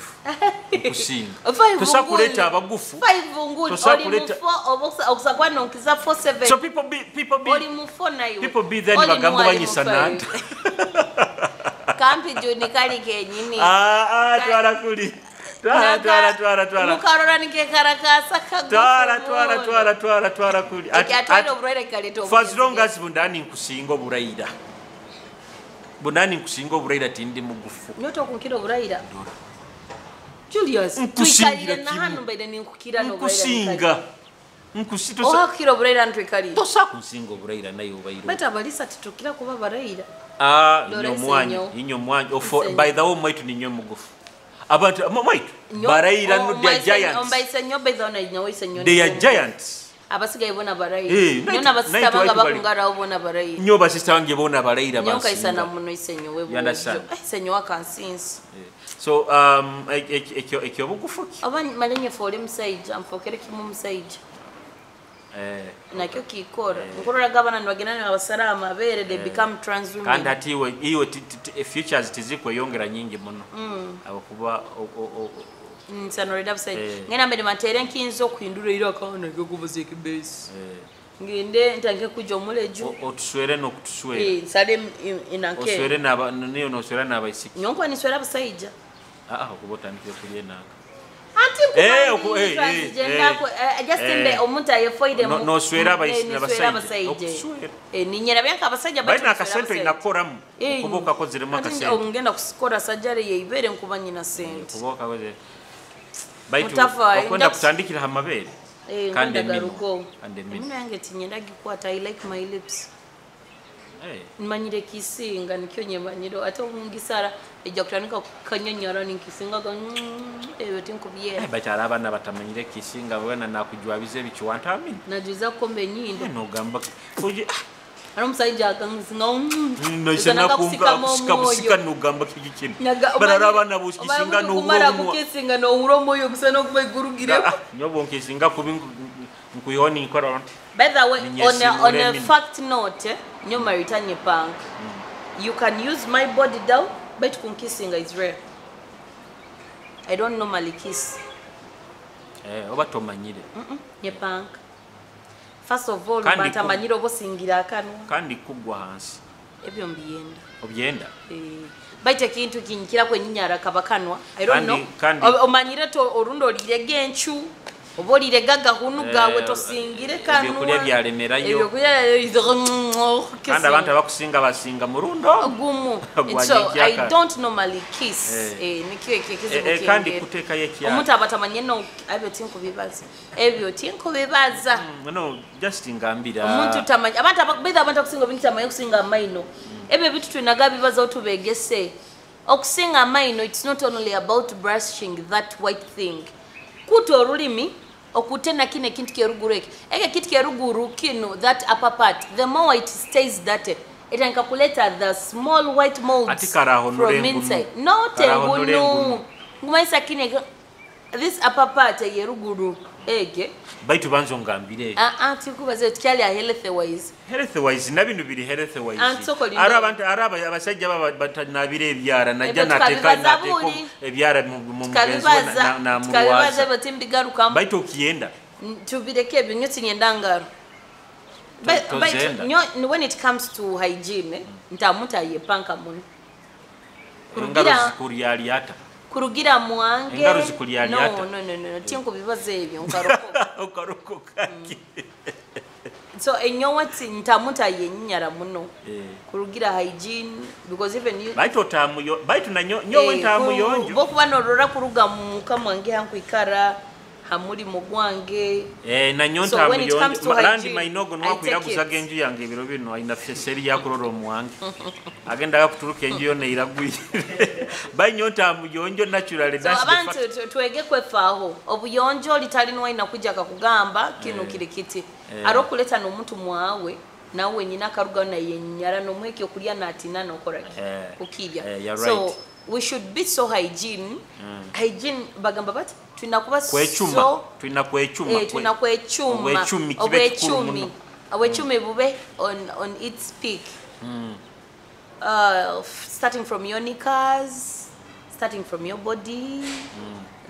kusinga tosa kuleta abagufu 5 nguli oli mu 4 okusakwa nonkiza 47 so people be oli mu 4 nayo people be then bagambo banyisa nanta kampi juni kali kenyini twala kuli twala mukarora nike karakasa kagufu twala kuli atwalo burere kaleto for as long as bundani nkusinga oburaida tindi mugufu nyoto kunkira oburaida Julius nkusingira na hanu mbaide ninkukira no nkusinga nkusito ohakira oburaida ntwekali tosa kusinga oburaida nayo bayiro beta balisa titukira kuba baraida nyomwanyi by the way maitu ni nyomugufu abantu maitu baraida no they giants ombaise nyobe dhona nyoise nyobe they are giants abasigaye bona baraida nyona basita banga bakungara obona baraida nyoba sister wange bona baraida basi nyoka isana muno isenyo webo isenyo wakansinsi so ekyo bugufuki abanye malenye for mside amfokere kimu mside nakyo kikora nkorora gabana nwagenana abasalama bere they become trans women kandi atiwe iyo futures tizikwe yongera nyingi muno abakuba nsanorida buside ngena mbere matere nkinzo kuhindura ira kana ke kubuze kibase ngende ntanke kujo muleju otuswere no kutuswere sale inanke oswere naba niyo no swera naba isiki nyonko ni swera busaija okubota ndike kuliye naka just in the omuntu ayefoide no swera abasaija ninyera byanka abasaija bali nakasento inakoramu kuboka ko zirimo akasento ngenda kusikora sajari yeibere nkubanyina sente kuboka koze baitu okwenda kutandikira hamabere kandi garuko mimi yange tinyenda gikwata I like my lips nimanyire kisinga nikyo nyemanyiro ate omungisara ejja kutandika kanyonyara ninkisinga eyo tinkubiye batara abana batamanyire kisinga bwana nakujwabize bikiwanta amini najuza kombe nyindo no gamba aramusaija akansinga no kusika no gamba kigikino barara abana buskisinga no kumara kukisinga no uromo yo musana kubegurugire nyobo nkisinga kubingu nkuyoni ikora. By the way, on a fact note, nyo maritanye punk. You can use my body down, but kissing is rare. I don't normally kiss. Obatomanyire. Nye punk. First of all, batamanyire obosingira akanu. Kandi kugwa hansi. Ebyo mbienda. Obyenda. Baite kintu kinyikira kwenyinyara kabakanwa. I don't know. Omanyire to orundo lirege enchu. Obolire gaga hunu gawe tosingire kanwa. Ebyokulya byalemerayo. Ebyokulya kandi abantu abakusinga basinga murundo. Gumu. So I don't normally kiss. Nikiwe kekizo kandi kuteka yekiya. Omuntu abatamanye no abyo tinko bibaza. Ebyo tinko bibaza. No, just ingambira. Omuntu tamanye abantu abakubeza abantu akusinga bintu tamanye kusinga maino. Ebyo bitu twinaga bibaza otubegese. Okusinga maino, it's not only about brushing that white thing. Kuto rulimi okutena kine kintu kerugureke eke kitu keruguru kino that upper part the more it stays dirty it can calculate the small white molds from inside not engunu ngumaisa kine this upper part yeruguru ege baitu banzo ngambire tikubaze tukyali health wise na bintu biri health wise abantu abasajja batanabire ebyara najja nateko ebyara mu mugenzi na muwaza baitu okiyenda tubireke ebyo nyo tinyendangaro but when it comes to hygiene ntamuta yepanka muno kurugira mwange no tinko bibaze ebyo nkarokoka so enyo wati ntamuta yenyara muno kurugira hygiene because even you baitu na nyowe ntamuyonjo bokuba norora kuruga mu kamwange hankwikara hamuri mugwange na nyonta amuyonjo landi mainogo nwakwira kuzaga enju yange ebiro bino aina seri yakurora omwange agenda akuturuka enju yone iragwire bai nyonta amuyonjo naturally that's the fact abantu twege kwefaho obuyonjo litalinwa ina kuja kakugamba kino kirikiti arokuleta no muntu mwawe nawe nyina karuga na yenyara no mweke okulia natina nokora ukirya so we should be so hygiene bagamba bati tunakuba so tunakwechuma obwechumi bube on its peak starting from your knees, starting from your body,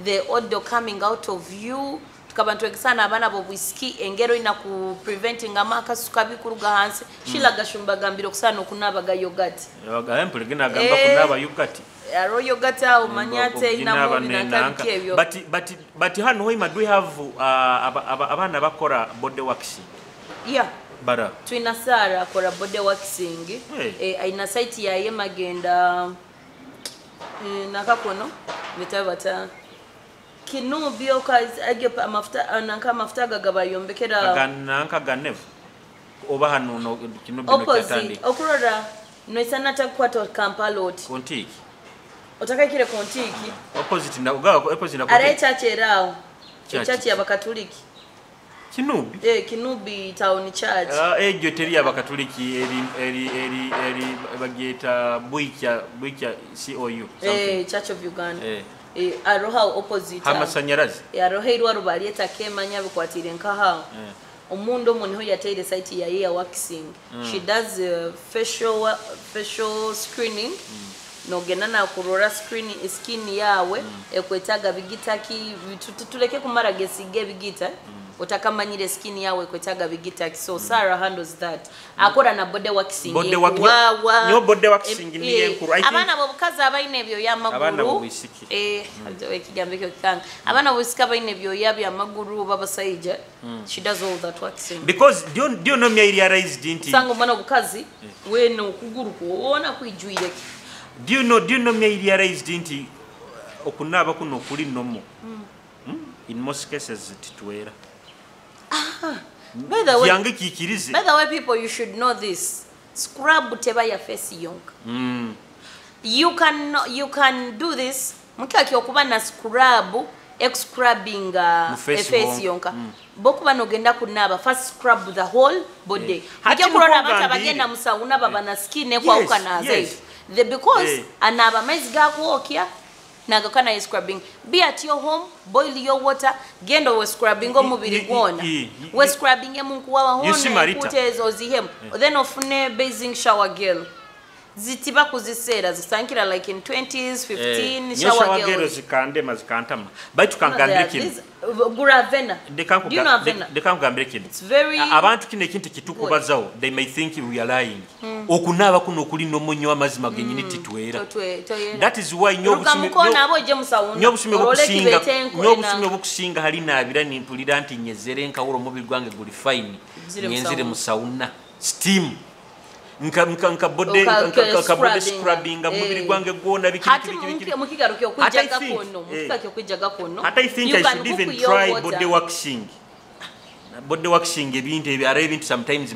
the odor coming out of you tukabantu ekisana abana bo whisky engero ina ku preventing amaka sukabi kuruga hansi shila gashumba gambiro kusana okunabaga yogurt yoga empule gina gamba kunaba yogurt aro yogurt au manyate ina mo binakabikebyo but hano hoima do we have abana bakora body waxing bara twinasara akora body waxing aina site ya yemagenda nakakono bitabata kinubyo kazi agepa mafuta ananka mafuta gagaba yombekera agananka ganev oba hano no kinubyo katandi okurora no isanata kwato kampalot kontiki otakakire kontiki opposite na ugawa opposite na are church erao church ya bakatoliki kinubi kinubi town church ejo teri ya bakatoliki eri bageta buicha COU Church of Uganda aroha opposite amasanyarazi aroha irwa rubalieta kemanya bikwatire nkaha omundo muniho yateire site ya ear waxing she does facial screening no genana kurora skin yawe ekwetaga bigitaki tuleke kumara gesige bigita utakamanyire skin yawe kwetaga bigitaki so Sarah handles that akora na body waxing nyo body waxing ni enkuru abana bo bukaza abaine byo yamaguru abana bo bisiki ekigambe kyo kanga abana bo bisika abaine byo yabya maguru baba saija she does all that waxing because do you know me realized dinti sango mwana bukazi we no kuguru kuona kuijuire do you know me realized dinti okunaba kuno kuli nomo in most cases titwera by the way yange kikirize by the way people you should know this scrub teba ya face yonk you can do this mukaki okuba na scrub scrubbing face yonka bokuba nogenda kunaba first scrub the whole body hakya kurora abantu abagenda musauna baba na skin kwa ukanaza because anaba maize gakwokya nagakana scrubbing be at your home boil your water gendo we scrubbing omubiri gwona we scrubbing emuntu wawa hone kutezo zihem then ofune bathing shower gel zitiba kuzisera zisankira like in 20s 15 shower gel zikande mazikantama baitu kangambire kintu guravena dekangambire kintu it's very abantu kine kintu kitukubazawo they may think we are lying okunaba kuno kuli no monyo amazima genyini titwera that is why nyobusume bokusinga halina abira ni mpulira nti nyezere nkawuro mubiri gwange guli fine nyenzire musauna steam nka body scrubbing mubiri gwange gwona bikiki mukigaruke okujjaga kono mukikake okujjaga kono I think I should even try body waxing ebintu ebya ebintu sometimes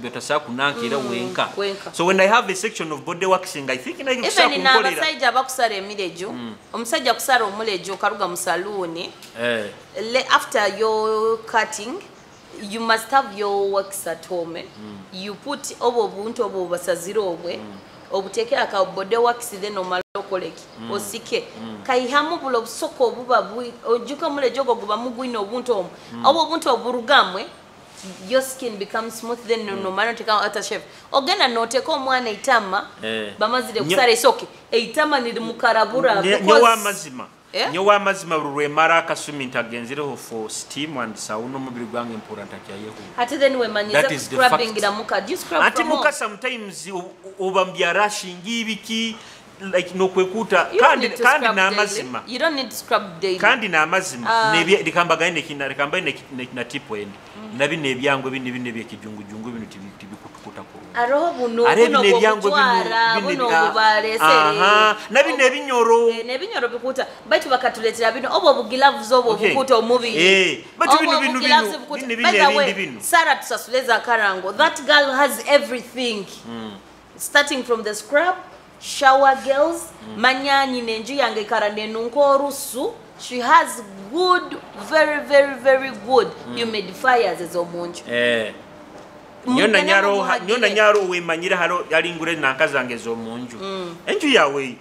betasa kunankira wenka so when I have a section of body waxing I think I can start kunkolera even abasajja bakusara emirejo omusajja kusara omulejo karuga mu saloon after your cutting you must have your wax at home you put obuntu obwo basaziro obwe obutekera ka body wax then omalo okoleki osike kaihamu bulo busoko obuba ojuka mule jogo guba mugwino obuntu omu abo obuntu oburugamwe your skin becomes smooth then no matter take out a chef ogena noteko omwana itama bamazire kusara isoke eitama nili mukarabura nyowa mazima nyowa mazima rurwe maraka swimming agenzireho for steam and sauna mubiri gwange important akyayeho hati then we manyiza scrubbing ila muka do you scrub ati muka sometimes obambya rushing ibiki like no kwekuta kandi na mazima you don't need to scrub daily kandi na mazima nebye likambagaine kinarikambaine na tipo end nabi nebyangwe bindi byekijungu bino tibikutukuta ko aroho buno buno bubaresere nabi nebinyoro bikuta baitu bakatuletera bino obo gloves obo bukuta omubi baitu bino Sara tusasuleza karango that girl has everything starting from the scrub shower girls manyanyi nenju yange karande nunko rusu she has good very good humidifiers ezomunju nyona nyaro wemanyira halo yalingure nankazange ezomunju enju yawe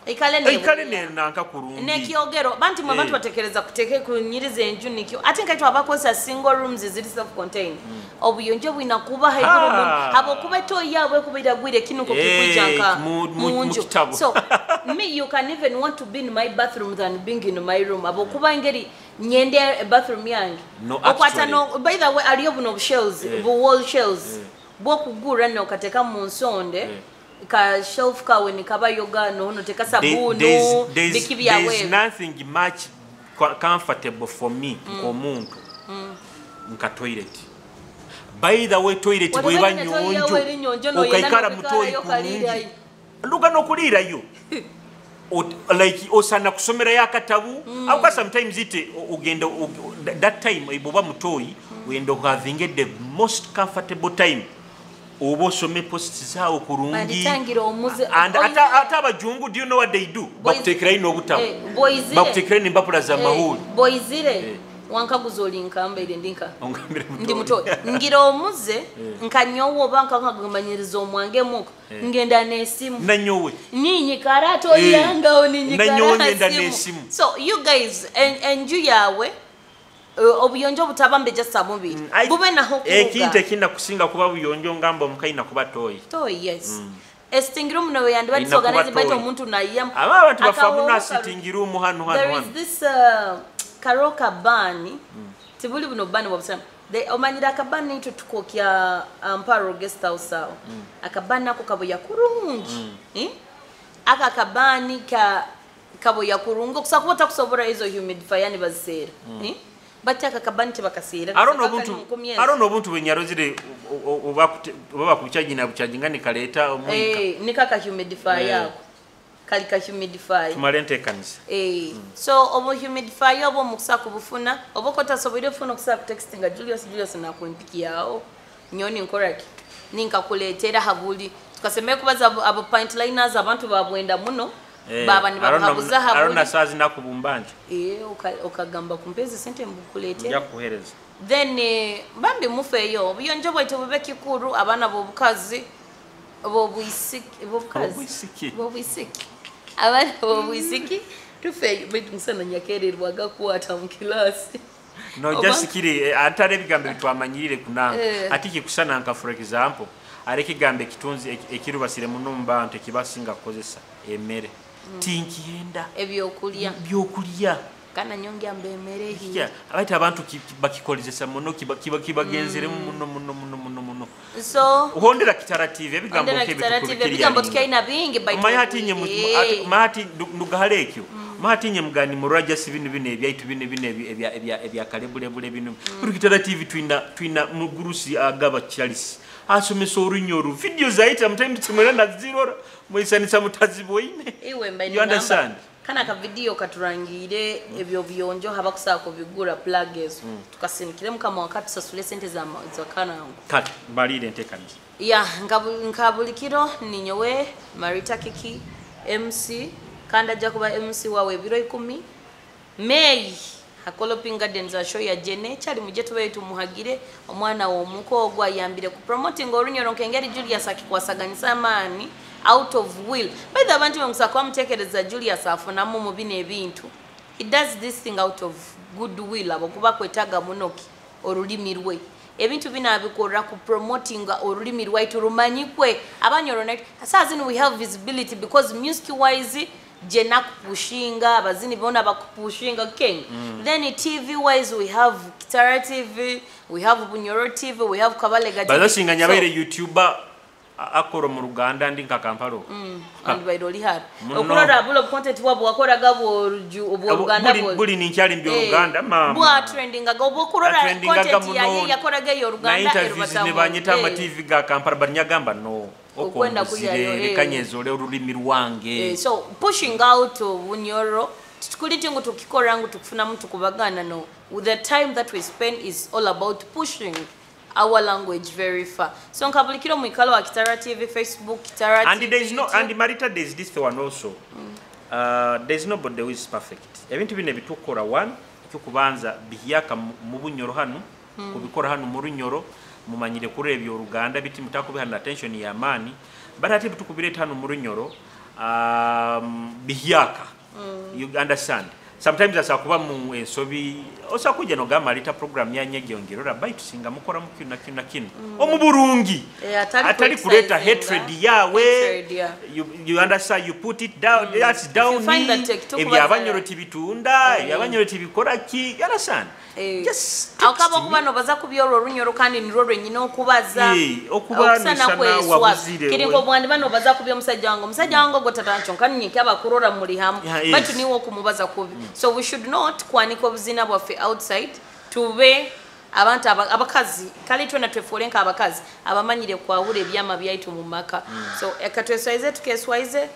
ikale ne nanka kurungi nekiogero bantu mwabantu batekereza kuteke kunyiriza enju nikyo ate nkaitwa abakosa single rooms ziri self contained obuyonjo bwinakuba haiguru habo kuba to yawe kubira gwire kinuko kikwijanka munju so me you can even want to be in my bathroom than being in my room abo kuba ngeri nyende bathroom yange okwata no by the way aliyo buno shelves bu wall shelves bokugura no kateka munsonde ka shelf ka when kaba yoga no teka sabunu bikibya wewe there's nothing much comfortable for me komuntu nka toilet by the way toilet bweba nyonjo okaikara mutoi kumungi nduka no kulira yo like osana kusomera yakatabu au sometimes ite ugenda that time iboba mutoi wendo having the most comfortable time obo some posts zao kurungi and ata abajungu do you know what they do bakutekera ino butabu bakutekera ni mbapula za mahuli boyzire wankaguzoli nkamba ile ndinka ndi muto ngira omuze nkanyowo banka nkagumanyirizo omwange muko ngenda nesimu nanyowe ninyi karato yanga oninyi karato nanyowe ngenda nesimu so you guys enju yawe obuyonjo butabambe just amubi bube na hokuga kinte kinda kusinga kuba buyonjo ngamba mukaina kuba toyi yes estingirum no yandi bati organize bati omuntu na yam abantu bafamu na sittingirum hanu there is this karoka bani tibuli buno bani wabusam they omanyira akabani ito tukokya Amparo guest house awo akabani ako kaboya kurungi aka kabani kaboya kurungo kusakubota kusobora hizo humidifier ni bazisera bataka kabani tebakasira I don't know buntu benyarozire oba kuchaji na buchajingani kaleta omwika nikaka humidifier yako kalika humidifier tumalente kanisa so obo humidifier obo muksa kubufuna obo kota sobire funa kusa textinga Julius na kwempikiao nyoni nkoraki ninka kuletera habuli tukaseme kubaza abo point liners abantu babwenda muno baba ni babuza habuli arona sazi nakubumbanje okagamba kumpezi sente mbukuletera ya kuhereza then bambi mufeyo biyonjo bwete bubeki kuru abana bobukazi bobuisiki abana bobuisiki tufeyo bitumsana nyakererwaga kuata mu kilasi no just kiri atare bigambe bitwamanyirire kunanga atiki kusana nka for example areke gambe kitunzi ekirubasire mu numba ante kibasinga kozesa emere tinkienda ebyokulya kana nyonge ambemere hi abaita abantu bakikolizesa muno kibagenzere muno so uhondera Kitara TV ebigambo tukaina bingi by mahati ndugahalekyo mahati mugani muraja sibinu bine ebyaitu bine ebya kalebule bino kuri Kitara TV twina mugurusi agaba Charles asomesa orunyoru video zaita sometimes tumera na zero mwisanisa mutaziboine you understand kana ka video katurangire ebyo biyonjo habakusako bigura plugins tukasinikire mukama wakati sasule sente za kanango kati balire ntekani nkabulikiro ninyowe Marita Kiki MC kanda jakuba MC wawe biro 10 May Hakoloping Gardens show ya Jene chali mujetu wetu muhagire omwana wo mukogwa yambire ku promoting Orunyoro nkengeri Julius akikwasaganisa mani out of will. By the abantu bamusakwa mutekereza Julius afunamu mu bino ebintu. He does this thing out of goodwill abokuba kwetaga munoki olulimi lwe. Ebintu bina abikora ku promoting olulimi lwaitu rumanyikwe Abanyoro night. Asazini we have visibility because music wise jena kupushinga abazini bona bakupushinga king. Then TV wise we have Kitara TV, we have Bunyoro TV, we have Kabalega TV. Bazashinga nyabaire YouTuber akoro mu Ruganda ndi nka Kampala. And by Dolly had. Okura bulo content wabo wakora gabo Ruganda buli ni cyali mbi Ruganda ma. Bwa trending ga okura content ya yakora ga Ruganda erubata. Ne banyita ama TV ga Kampala banyagamba no. Okwenda kuyayo kanyezole olulimi lwange. So pushing out Bunyoro tukuliti ngo tukikora ngo tukufuna mtu kubagana no. With the time that we spend is all about pushing our language very far. So nkabulikiro mwikalo wa Kitara TV, Facebook, Kitara TV. And there is no, and Marita, there is this one also. There is nobody who is perfect. Ebintu bine bitukora one, kubanza bihiyaka mu Bunyoro hano, kubikora hano mu Bunyoro, mumanyire kurebya Ruganda biti mutakubihana attention ya amani, but ati bitukubireta hano mu Bunyoro, bihiyaka. You understand? Sometimes asakuba mu ensobi osakuja no gama lita program ya nyege ongerora bite singa mukora mukina kino omuburungi atali kuleta hatred yawe you understand, you put it down, that's down ebya Abanyoro tibitunda ebya Abanyoro tibikora ki, you understand? Just akaba kuba no baza kubyoro Runyoro kandi ni roro nyino okubaza okubana wabuzire kiri ko bwandi bano baza kubyo musajja wango gotatancho kandi nyike abakurora muri hamu batu niwo kumubaza kubi. So we should not kwanika obuzina bwaffe outside tube abantu abakazi kali twena twefolenka abakazi abamanyire kwawura ebyama byaitu mu maka. So ekatweswaize tukeswaize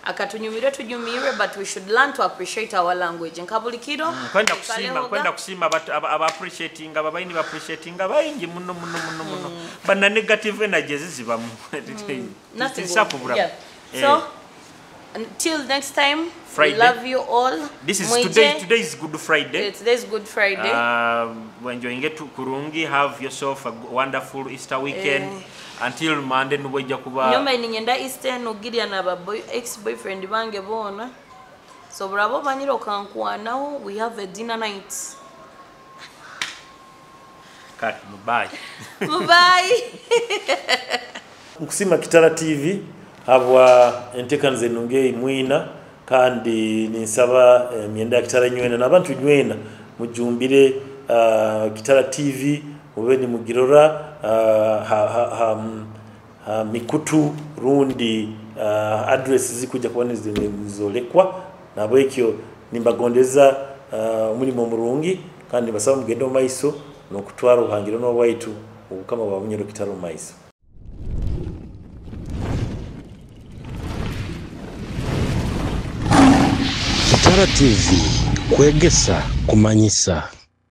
akatunyumire tujumire, but we should learn to appreciate our language. Nkabulikiro kwenda kusima aba appreciating ababayini ba appreciating abayingi muno bana negative energies ziba mu nothing. So until next time, Friday. We love you all. This is today is Good Friday. Today is Good Friday. When you get to Kurungi, have yourself a wonderful Easter weekend. Until Monday nuweja kuba. Nyomba ninyenda Easter nugiria na ex-boyfriend bange bona. So bravo banyiro kankuwa now we have a dinner night. Kati bye. Bye. Nkusima Kitara TV habwa entekanze nunge mwina kandi ninsaba myenda Kitara nywena nabantu nywena mujumbire Kitara TV mubeni mugirora mikutu rundi address zikuja kubona zolekwa nabo ekyo nimbagondeza umulimo murungi kandi basaba mugendo maiso no kutwara uhangiro no waitu ubukama bwa Bunyoro Kitara maiso. Kitara TV, Kwegesa, Kumanyisa.